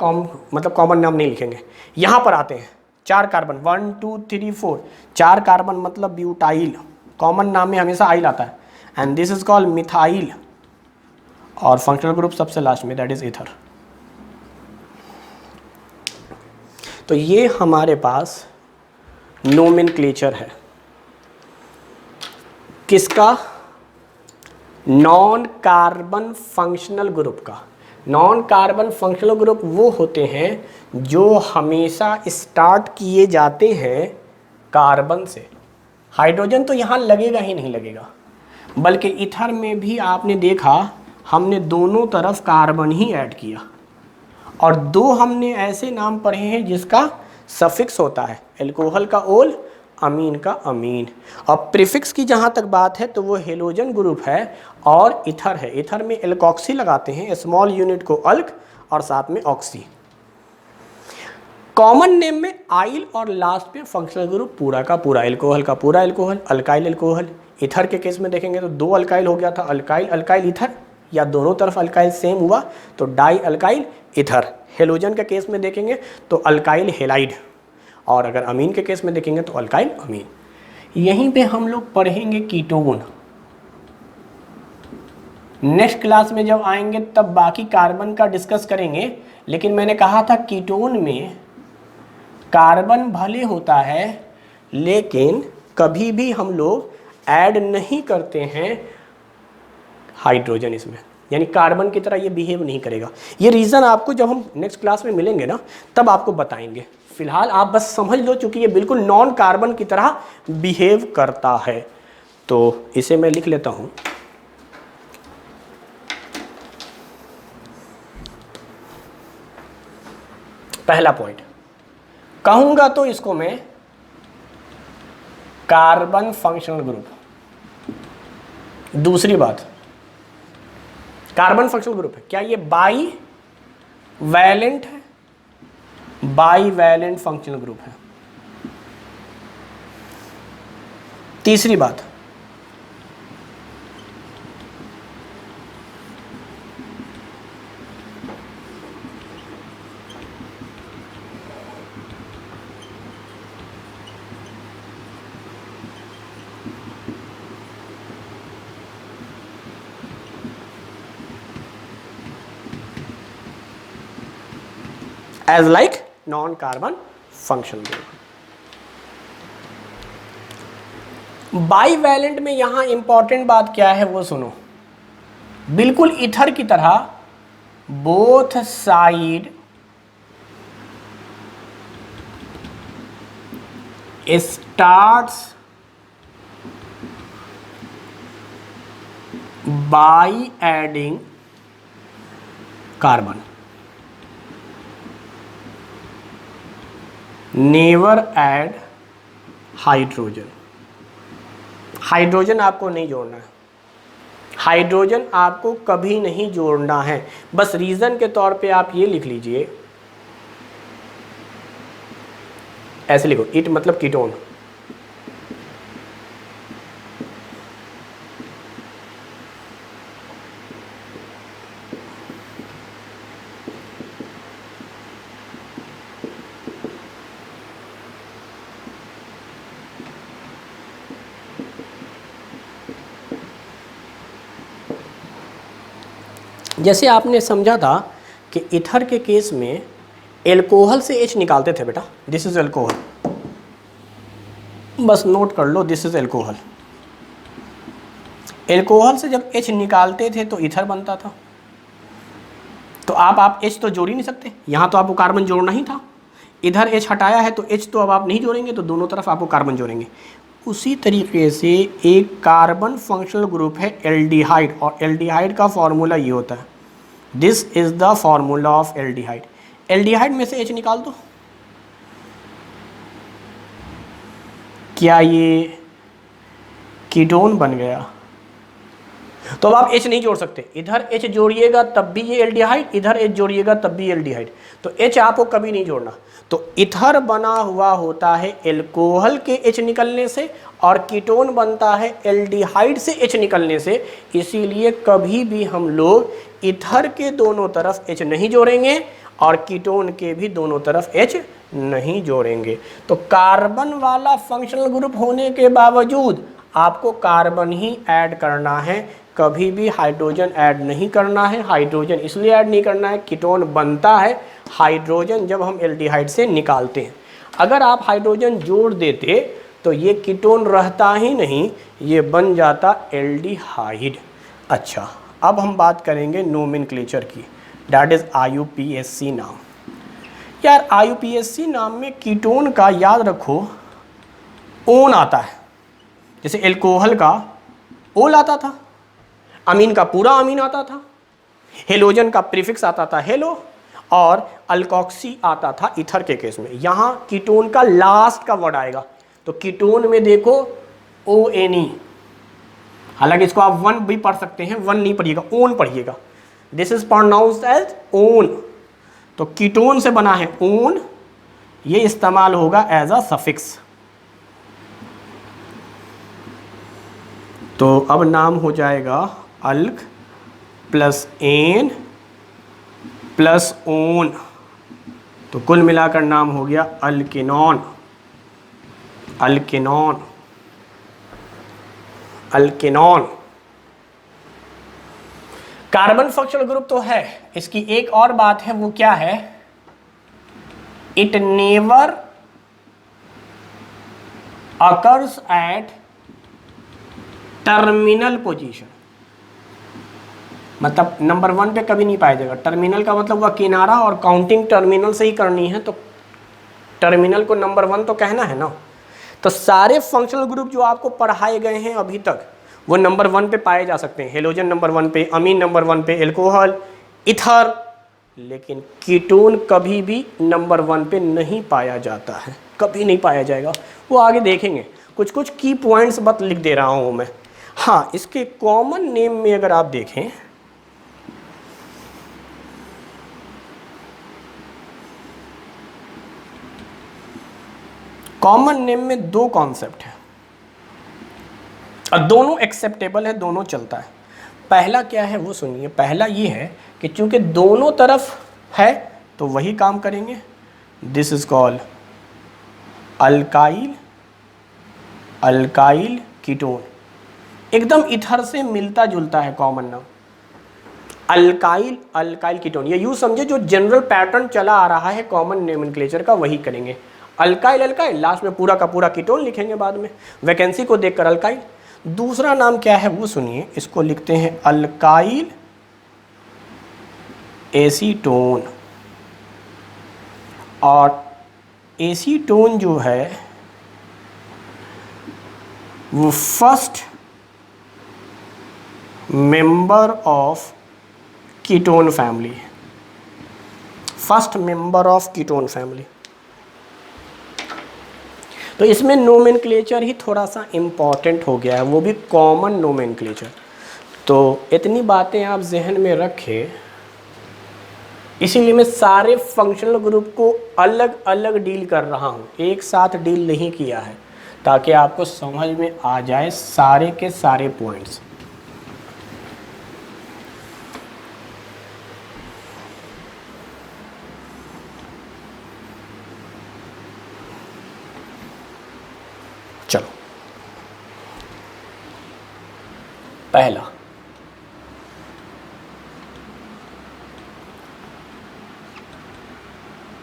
कॉमन नाम नहीं लिखेंगे। यहाँ पर आते हैं 4 कार्बन 1 2 3 4, 4 कार्बन मतलब ब्यूटाइल, कॉमन नाम में हमेशा आइल आता है। And this is called methyl, और फंक्शनल ग्रुप सबसे लास्ट में दैट इज इथर। तो ये हमारे पास नोमेनक्लेचर है किसका? नॉन कार्बन फंक्शनल ग्रुप का। नॉन कार्बन फंक्शनल ग्रुप वो होते हैं जो हमेशा स्टार्ट किए जाते हैं कार्बन से। हाइड्रोजन तो यहाँ लगेगा ही नहीं लगेगा, बल्कि इथर में भी आपने देखा हमने दोनों तरफ कार्बन ही ऐड किया, और 2 हमने ऐसे नाम पढ़े हैं जिसका सफिक्स होता है, एल्कोहल का ओल, अमीन का अमीन। और प्रीफिक्स की जहाँ तक बात है तो वो हेलोजन ग्रुप है और इथर है। इथर में एल्कोक्सी लगाते हैं, स्मॉल यूनिट को अल्क और साथ में ऑक्सी। कॉमन नेम में आइल और लास्ट में फंक्शनल ग्रुप पूरा का पूरा, एल्कोहल का पूरा एल्कोहल, अल्काइल एल्कोहल। इथर के केस में देखेंगे तो 2 अल्काइल हो गया था, अल्काइल अल्काइल इथर, या दोनों तरफ अल्काइल सेम हुआ तो डाई अल्काइल इथर। हेलोजन के केस में देखेंगे तो अल्काइल हेलाइड, और अगर अमीन के केस में देखेंगे तो अल्काइल अमीन। यहीं पे हम लोग पढ़ेंगे कीटोन। नेक्स्ट क्लास में जब आएंगे तब बाकी कार्बन का डिस्कस करेंगे, लेकिन मैंने कहा था कीटोन में कार्बन भले होता है लेकिन कभी भी हम लोग ऐड नहीं करते हैं हाइड्रोजन इसमें, यानी कार्बन की तरह ये बिहेव नहीं करेगा। ये रीज़न आपको जब हम नेक्स्ट क्लास में मिलेंगे ना तब आपको बताएंगे। फिलहाल आप बस समझ लो चूंकि ये बिल्कुल नॉन कार्बन की तरह बिहेव करता है। तो इसे मैं लिख लेता हूँ। पहला पॉइंट कहूँगा तो इसको मैं कार्बन फंक्शनल ग्रुप। दूसरी बात, कार्बन फंक्शनल ग्रुप है, क्या ये बाई वैलेंट है? बाई वैलेंट फंक्शनल ग्रुप है। तीसरी बात, as like non carbon functional group. Bivalent में यहां इंपॉर्टेंट बात क्या है वो सुनो। बिल्कुल इथर की तरह both side starts by adding carbon, never add hydrogen. Hydrogen आपको नहीं जोड़ना है, हाइड्रोजन आपको कभी नहीं जोड़ना है। बस रीज़न के तौर पे आप ये लिख लीजिए, ऐसे लिखो, इट मतलब कीटोन। जैसे आपने समझा था कि ईथर के केस में एल्कोहल से H निकालते थे बेटा, दिस इज एल्कोहल, बस नोट कर लो, दिस इज एल्कोहल। एल्कोहल से जब H निकालते थे तो ईथर बनता था। तो आप H तो जोड़ ही नहीं सकते, यहाँ तो आपको कार्बन जोड़ना ही था, इधर H हटाया है तो H तो अब आप नहीं जोड़ेंगे, तो दोनों तरफ आपको कार्बन जोड़ेंगे। उसी तरीके से एक कार्बन फंक्शनल ग्रुप है एल्डिहाइड, और एल्डिहाइड का फॉर्मूला ये होता है, this is the formula of aldehyde. Aldehyde में से H निकाल दो, क्या ये कीटोन बन गया? तो अब आप H नहीं जोड़ सकते, इधर H जोड़िएगा तब भी ये एल्डिहाइड, इधर H जोड़िएगा तब भी एल्डिहाइड, तो H आपको कभी नहीं जोड़ना। तो इथर बना हुआ होता है एल्कोहल के H निकलने से, और कीटोन बनता है एल्डिहाइड से H निकलने से। इसीलिए कभी भी हम लोग इथर के दोनों तरफ H नहीं जोड़ेंगे और कीटोन के भी दोनों तरफ H नहीं जोड़ेंगे। तो कार्बन वाला फंक्शनल ग्रुप होने के बावजूद आपको कार्बन ही ऐड करना है, कभी भी हाइड्रोजन ऐड नहीं करना है। हाइड्रोजन इसलिए ऐड नहीं करना है, कीटोन बनता है हाइड्रोजन जब हम एल्डिहाइड से निकालते हैं। अगर आप हाइड्रोजन जोड़ देते तो ये कीटोन रहता ही नहीं, ये बन जाता एल्डिहाइड। अच्छा, अब हम बात करेंगे नोमेनक्लेचर की, दैट इज IUPAC नाम। यार IUPAC नाम में कीटोन का याद रखो ओन आता है, जैसे एल्कोहल का ओल आता था, अमीन का पूरा अमीन आता था, हेलोजन का प्रीफिक्स आता था हेलो, और अल्कोक्सी आता था ईथर के केस में। यहाँ कीटोन का लास्ट का वर्ड आएगा, तो कीटोन में देखो ONE, हालांकि इसको आप वन भी पढ़ सकते हैं, वन नहीं पढ़िएगा, ओन पढ़िएगा, this is pronounced as one. तो कीटोन से बना है ओन, ये इस्तेमाल होगा एज अ सफिक्स। तो अब नाम हो जाएगा अल्क प्लस एन प्लस ओन, तो कुल मिलाकर नाम हो गया अल्केनॉन। अल्केनॉन, अल्केनॉन। कार्बन फंक्शनल ग्रुप तो है, इसकी एक और बात है, वो क्या है? It never occurs at terminal position, मतलब नंबर 1 पे कभी नहीं पाया जाएगा। टर्मिनल का मतलब हुआ किनारा, और काउंटिंग टर्मिनल से ही करनी है, तो टर्मिनल को नंबर 1 तो कहना है ना। तो सारे फंक्शनल ग्रुप जो आपको पढ़ाए गए हैं अभी तक, वो नंबर 1 पे पाए जा सकते हैं। हेलोजन नंबर 1 पे, अमीन नंबर 1 पे, एल्कोहल, इथर, लेकिन कीटोन कभी भी नंबर 1 पे नहीं पाया जाता है, कभी नहीं पाया जाएगा। वो आगे देखेंगे, कुछ कुछ की पॉइंट्स बस लिख दे रहा हूँ मैं। हाँ, इसके कॉमन नेम में अगर आप देखें, कॉमन नेम में 2 कॉन्सेप्ट है और दोनों एक्सेप्टेबल है, दोनों चलता है। पहला क्या है वो सुनिए। पहला ये है कि चूंकि दोनों तरफ है तो वही काम करेंगे, this is called alkyl, alkyl ketone. एकदम इथर से मिलता जुलता है कॉमन नाम, अल्काइल, अल्काइल कीटोन। ये यूँ समझे जो जनरल पैटर्न चला आ रहा है कॉमन नोमेनक्लेचर का, वही करेंगे। अल्काइल, अल्काइल, लास्ट में पूरा का पूरा कीटोन लिखेंगे बाद में, वैकेंसी को देखकर अल्काइल। दूसरा नाम क्या है वो सुनिए, इसको लिखते हैं अल्काइल एसीटोन। और एसीटोन जो है वो first member of ketone family, first member of ketone family. तो इसमें नोमेनक्लेचर ही थोड़ा सा इम्पॉर्टेंट हो गया है, वो भी कॉमन नोमेनक्लेचर। तो इतनी बातें आप जहन में रखें, इसीलिए मैं सारे फंक्शनल ग्रुप को अलग अलग डील कर रहा हूँ, एक साथ डील नहीं किया है, ताकि आपको समझ में आ जाए सारे के सारे पॉइंट्स। चलो, पहला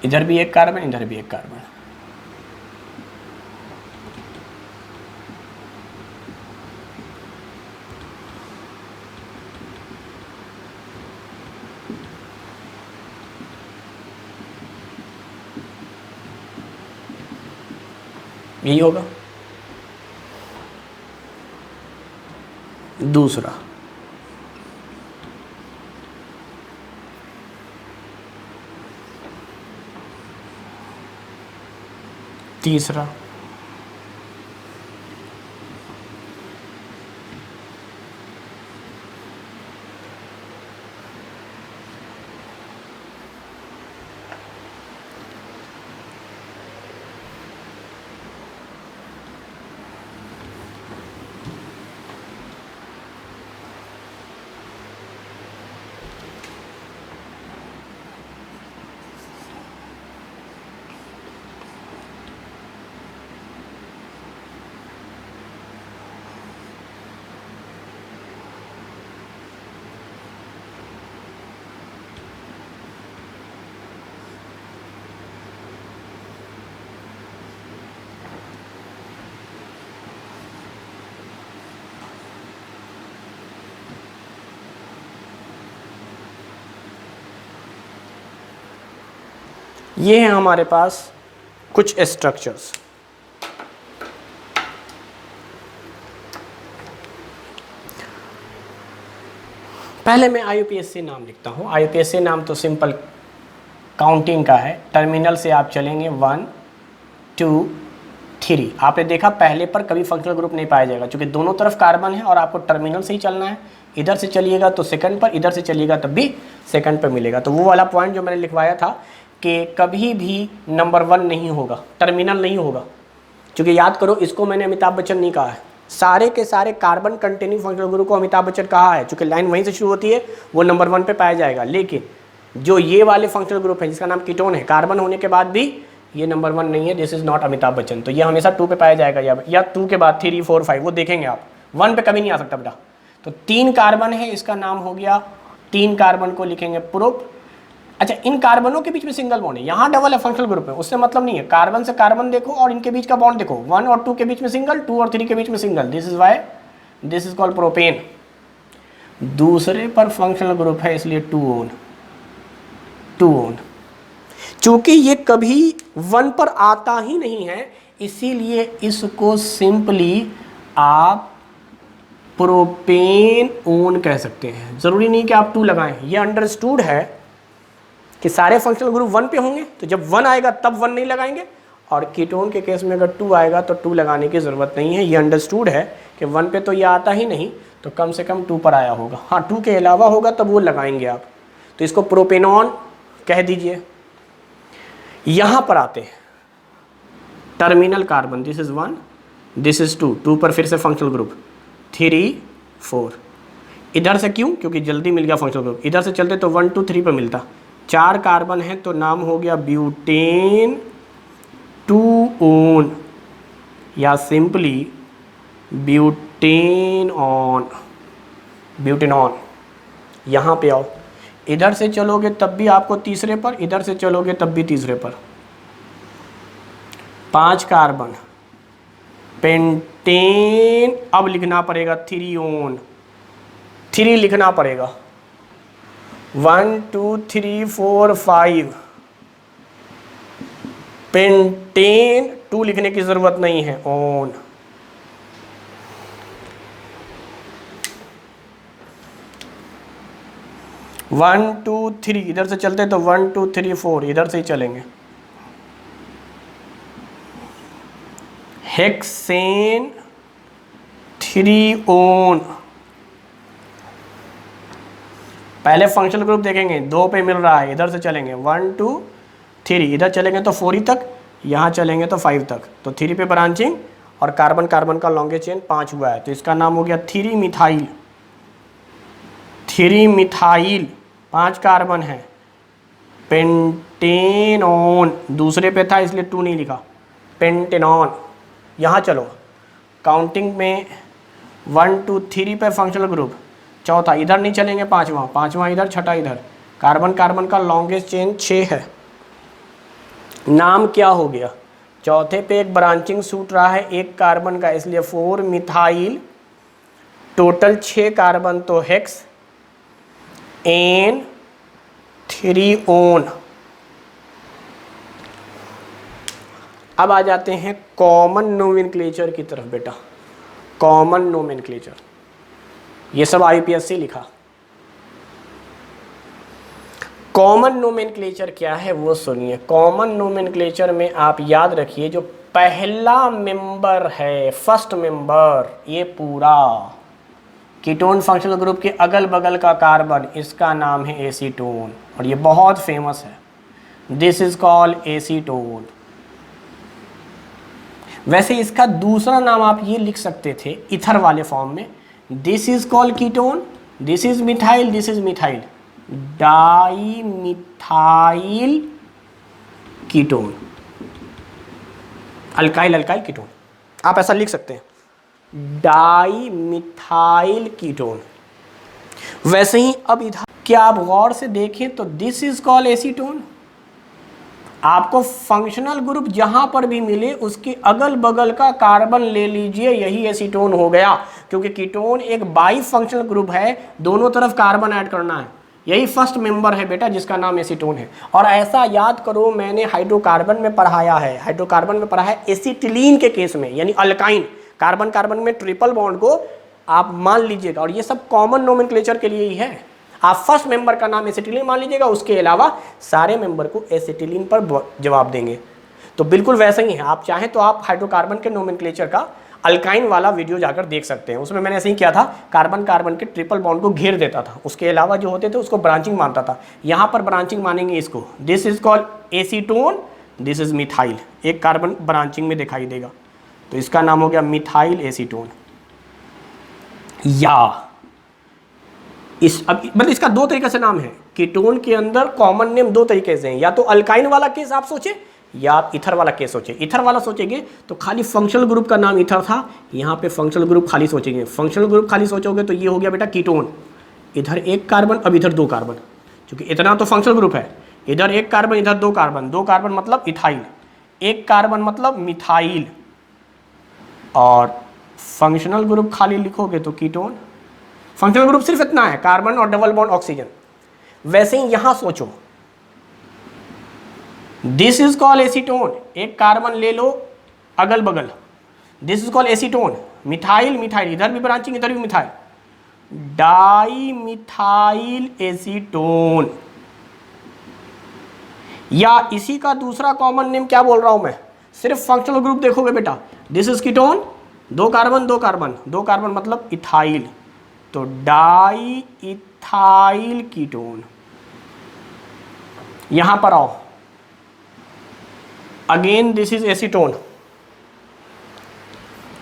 इधर भी एक कार्बन, इधर भी एक कार्बन, यही होगा। दूसरा तीसरा ये है हमारे पास कुछ स्ट्रक्चर्स। पहले मैं IUPAC नाम लिखता हूँ। IUPAC नाम तो सिंपल काउंटिंग का है। टर्मिनल से आप चलेंगे 1 2 3। आपने देखा पहले पर कभी फंक्शनल ग्रुप नहीं पाया जाएगा, क्योंकि दोनों तरफ कार्बन है और आपको टर्मिनल से ही चलना है। इधर से चलिएगा तो सेकंड पर, इधर से चलिएगा तब भी सेकंड पर मिलेगा। तो वो वाला पॉइंट जो मैंने लिखवाया था कि कभी भी नंबर 1 नहीं होगा, टर्मिनल नहीं होगा, क्योंकि याद करो इसको मैंने अमिताभ बच्चन नहीं कहा है। सारे के सारे कार्बन कंटेनिंग फंक्शनल ग्रुप को अमिताभ बच्चन कहा है, क्योंकि लाइन वहीं से शुरू होती है, वो नंबर 1 पे पाया जाएगा। लेकिन जो ये वाले फंक्शनल ग्रुप है जिसका नाम कीटोन है, कार्बन होने के बाद भी ये नंबर 1 नहीं है, this is not Amitabh Bachchan. तो ये हमेशा 2 पे पाया जाएगा, या 2 के बाद 3 4 5 वो देखेंगे आप, 1 पे कभी नहीं आ सकता बेटा। तो 3 कार्बन है, इसका नाम हो गया, 3 कार्बन को लिखेंगे प्रोप। अच्छा, इन कार्बनों के बीच में सिंगल बॉन्ड है, यहाँ डबल है फंक्शनल ग्रुप में, उससे मतलब नहीं है। कार्बन से कार्बन देखो और इनके बीच का बॉन्ड देखो, 1 और 2 के बीच में सिंगल, 2 और 3 के बीच में single, this is why this is called propane. दूसरे पर फंक्शनल ग्रुप है इसलिए 2 ओन। चूंकि ये कभी 1 पर आता ही नहीं है, इसीलिए इसको सिंपली आप प्रोपेन ओन कह सकते हैं। जरूरी नहीं कि आप 2 लगाएं, ये अंडरस्टूड है कि सारे फंक्शनल ग्रुप 1 पे होंगे, तो जब 1 आएगा तब 1 नहीं लगाएंगे, और कीटोन के केस में अगर 2 आएगा तो 2 लगाने की ज़रूरत नहीं है। ये अंडरस्टूड है कि 1 पे तो ये आता ही नहीं, तो कम से कम 2 पर आया होगा। हाँ, 2 के अलावा होगा तब वो लगाएंगे आप, तो इसको प्रोपेनॉन कह दीजिए। यहाँ पर आते हैं terminal carbon, this is 1 this is 2 पर फिर से फंक्शनल ग्रुप 3 4। इधर से क्यों? क्योंकि जल्दी मिल गया फंक्शनल ग्रुप। इधर से चलते तो 1 2 3 पर मिलता। 4 कार्बन है तो नाम हो गया ब्यूटेन 2 ओन, या सिंपली ब्यूटेनॉन। यहाँ पे आओ, इधर से चलोगे तब भी आपको तीसरे पर, इधर से चलोगे तब भी तीसरे पर। 5 कार्बन पेंटेन, अब लिखना पड़ेगा 3 ओन, 3 लिखना पड़ेगा। 1 2 3 4 5 पेंटेन, 2 लिखने की जरूरत नहीं है, ओन। वन टू थ्री, इधर से चलते तो 1 2 3 4, इधर से ही चलेंगे। हेक्सेन 3 पहले फंक्शनल ग्रुप देखेंगे, 2 पे मिल रहा है, इधर से चलेंगे 1 2 3, इधर चलेंगे तो 4 तक, यहाँ चलेंगे तो 5 तक, तो 3 पे ब्रांचिंग और कार्बन कार्बन का लॉन्गेस्ट चेन 5 हुआ है, तो इसका नाम हो गया 3 मिथाइल। 3 मिथाइल 5 कार्बन है। पेंटेनॉन दूसरे पे था इसलिए 2 नहीं लिखा, पेंटेनॉन। यहाँ चलो काउंटिंग में 1 2 3 पे फंक्शनल ग्रुप, चौथा इधर नहीं चलेंगे, पांचवा इधर, छठा इधर, कार्बन कार्बन का लॉन्गेस्ट चेन 6 है। नाम क्या हो गया, चौथे पे एक ब्रांचिंग सूट रहा है 1 कार्बन का, इसलिए 4 मिथाइल, टोटल 6 कार्बन, तो हेक्स एन 3 ओन। अब आ जाते हैं कॉमन नोमेनक्लेचर की तरफ बेटा। कॉमन नोमेनक्लेचर, ये सब आईपीएससी लिखा। कॉमन नोमेनक्लेचर क्या है वो सुनिए। कॉमन नोमेनक्लेचर में आप याद रखिए, जो पहला मेंबर है, फर्स्ट मेंबर, ये पूरा कीटोन फंक्शनल ग्रुप के अगल बगल का कार्बन, इसका नाम है एसीटोन, और ये बहुत फेमस है। This is called acetone. वैसे इसका दूसरा नाम आप ये लिख सकते थे इथर वाले फॉर्म में, this is called ketone, this is methyl, this is methyl, di methyl ketone, alkyl alkyl ketone, आप ऐसा लिख सकते हैं, डाई मिथाइल कीटोन। वैसे ही अब इधर क्या आप गौर से देखें तो दिस इज कॉल्ड एसीटोन। आपको फंक्शनल ग्रुप जहां पर भी मिले उसके अगल बगल का कार्बन ले लीजिए, यही एसीटोन हो गया, क्योंकि कीटोन एक बाई फंक्शनल ग्रुप है, दोनों तरफ कार्बन ऐड करना है, यही फर्स्ट मेंबर है बेटा जिसका नाम एसीटोन है। और ऐसा याद करो, मैंने हाइड्रोकार्बन में पढ़ाया है, हाइड्रोकार्बन में पढ़ा है एसिटिलीन के केस में, यानी अल्काइन कार्बन कार्बन में ट्रिपल बॉन्ड को आप मान लीजिएगा, और ये सब कॉमन नोमेनक्लेचर के लिए ही है। आप फर्स्ट मेंबर का नाम एसिटिलीन मान लीजिएगा, उसके अलावा सारे मेंबर को एसिटिलीन पर जवाब देंगे। तो बिल्कुल वैसा ही है, आप चाहें तो आप हाइड्रोकार्बन के नोमेनक्लेचर का अल्काइन वाला वीडियो जाकर देख सकते हैं, उसमें मैंने ऐसे ही किया था, कार्बन कार्बन के ट्रिपल बॉन्ड को घेर देता था, उसके अलावा जो होते थे उसको ब्रांचिंग मानता था। यहाँ पर ब्रांचिंग मानेंगे इसको, this is called acetone, this is methyl, एक कार्बन ब्रांचिंग में दिखाई देगा, तो इसका नाम हो गया मिथाइल एसीटोन। या इस अब मतलब इसका 2 तरीके से नाम है, कीटोन के अंदर कॉमन नेम 2 तरीके से हैं, या तो अल्काइन वाला केस आप सोचे या आप इथर वाला केस सोचे। इथर वाला सोचेंगे तो खाली फंक्शनल ग्रुप का नाम इथर था, यहाँ पे फंक्शनल ग्रुप खाली सोचेंगे, फंक्शनल ग्रुप खाली सोचोगे तो ये हो गया बेटा कीटोन, इधर 1 कार्बन, अब इधर 2 कार्बन, क्योंकि इतना तो फंक्शनल ग्रुप है, इधर 1 कार्बन इधर 2 कार्बन, 2 कार्बन मतलब इथाइल, 1 कार्बन मतलब मिथाइल, और फंक्शनल ग्रुप खाली लिखोगे तो कीटोन। फंक्शनल ग्रुप सिर्फ इतना है, कार्बन और डबल बॉन्ड ऑक्सीजन। वैसे ही यहां सोचो, this is called acetone, 1 carbon ले लो अगल बगल, this is called acetone, methyl methyl, इधर भी ब्रांचिंग इधर भी मिथाइल, डाई मिथाइल एसीटोन। या इसी का दूसरा कॉमन नेम क्या बोल रहा हूं मैं, सिर्फ फंक्शनल ग्रुप देखोगे बेटा, this is ketone, 2 carbon 2 carbon, 2 carbon मतलब इथाइल, तो डाई इथाइल कीटोन। यहां पर आओ, again this is acetone,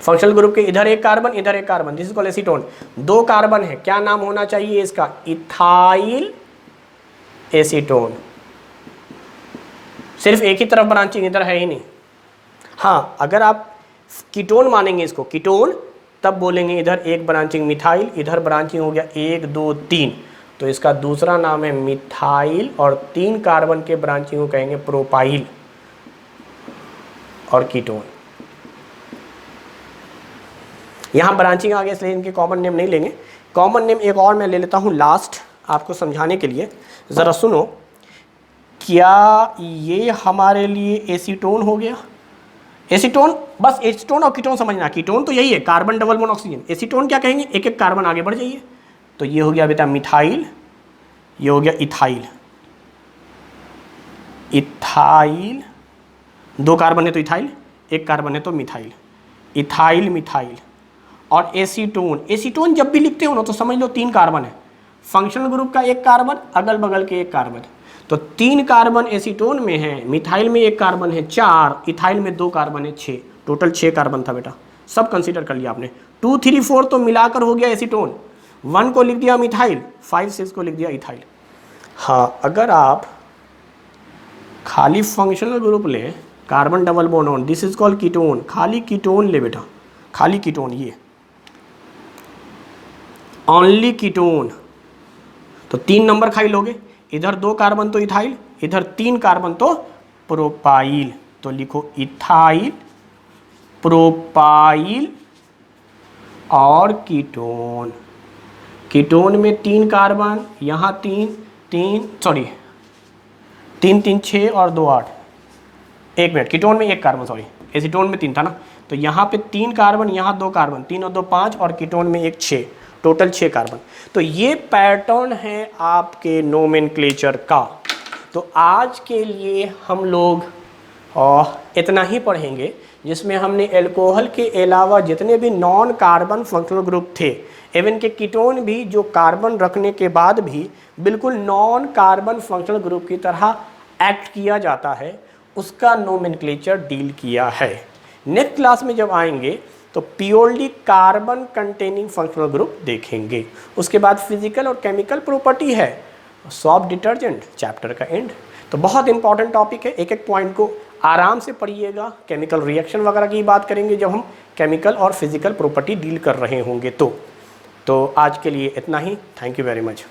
functional group के इधर 1 कार्बन इधर 1 carbon, this is called acetone, 2 carbon है, क्या नाम होना चाहिए इसका, इथाइल एसीटोन। सिर्फ एक ही तरफ ब्रांचिंग, इधर है ही नहीं। हाँ, अगर आप कीटोन मानेंगे इसको कीटोन, तब बोलेंगे इधर 1 ब्रांचिंग मिथाइल, इधर ब्रांचिंग हो गया 1 2 3, तो इसका दूसरा नाम है मिथाइल, और 3 कार्बन के ब्रांचिंग को कहेंगे प्रोपाइल और कीटोन। यहां ब्रांचिंग आ गया इसलिए इनके कॉमन नेम नहीं लेंगे। कॉमन नेम एक और मैं ले लेता हूं लास्ट आपको समझाने के लिए, जरा सुनो। क्या ये हमारे लिए एसीटोन हो गया? एसीटोन, बस एसीटोन और कीटोन समझना, कीटोन तो यही है carbon double bond oxygen, acetone क्या कहेंगे, 1 कार्बन आगे बढ़ जाइए, तो ये हो गया बेटा मिथाइल, ये हो गया इथाइल, इथाइल, 2 कार्बन है तो इथाइल, 1 कार्बन है तो मिथाइल, इथाइल मिथाइल और एसीटोन। एसीटोन जब भी लिखते हो ना तो समझ लो 3 कार्बन है, फंक्शनल ग्रुप का 1 कार्बन, अगल बगल के 1 कार्बन, तो 3 कार्बन एसीटोन में है, मिथाइल में 1 कार्बन है 4, इथाइल में 2 कार्बन है 6, टोटल 6 कार्बन था बेटा, सब कंसीडर कर लिया आपने। 2, 3, 4 तो मिलाकर हो गया एसीटोन, 1 को लिख दिया मिथाइल, 5, 6 को लिख दिया इथाइल। हाँ, अगर आप खाली फंक्शनल ग्रुप लें, carbon double bond on, this is called ketone, खाली कीटोन ले बेटा, खाली कीटोन, ये ओनली कीटोन, तो 3 नंबर खाई लोगे, इधर 2 कार्बन तो इथाइल, इधर 3 कार्बन तो प्रोपाइल, तो लिखो इथाइल, प्रोपाइल और कीटोन। कीटोन में 3 कार्बन, यहाँ 3 3 6 और 2 8, 1 मिनट, कीटोन में 1 कार्बन, सॉरी एसीटोन में 3 था ना, तो यहाँ पे 3 कार्बन, यहाँ 2 कार्बन, 3 और 2 5, और कीटोन में 1 6, टोटल 6 कार्बन। तो ये पैटर्न है आपके नोमेनक्लेचर का। तो आज के लिए हम लोग इतना ही पढ़ेंगे, जिसमें हमने एल्कोहल के अलावा जितने भी नॉन कार्बन फंक्शनल ग्रुप थे, इवन के कीटोन भी जो कार्बन रखने के बाद भी बिल्कुल नॉन कार्बन फंक्शनल ग्रुप की तरह एक्ट किया जाता है, उसका नोमेनक्लेचर डील किया है। नेक्स्ट क्लास में जब आएंगे तो purely carbon containing functional group देखेंगे। उसके बाद फिजिकल और केमिकल प्रॉपर्टी है, सॉफ्ट डिटर्जेंट, चैप्टर का एंड। तो बहुत इंपॉर्टेंट टॉपिक है, एक एक पॉइंट को आराम से पढ़िएगा। केमिकल रिएक्शन वगैरह की बात करेंगे जब हम केमिकल और फिजिकल प्रॉपर्टी डील कर रहे होंगे। तो आज के लिए इतना ही। Thank you very much.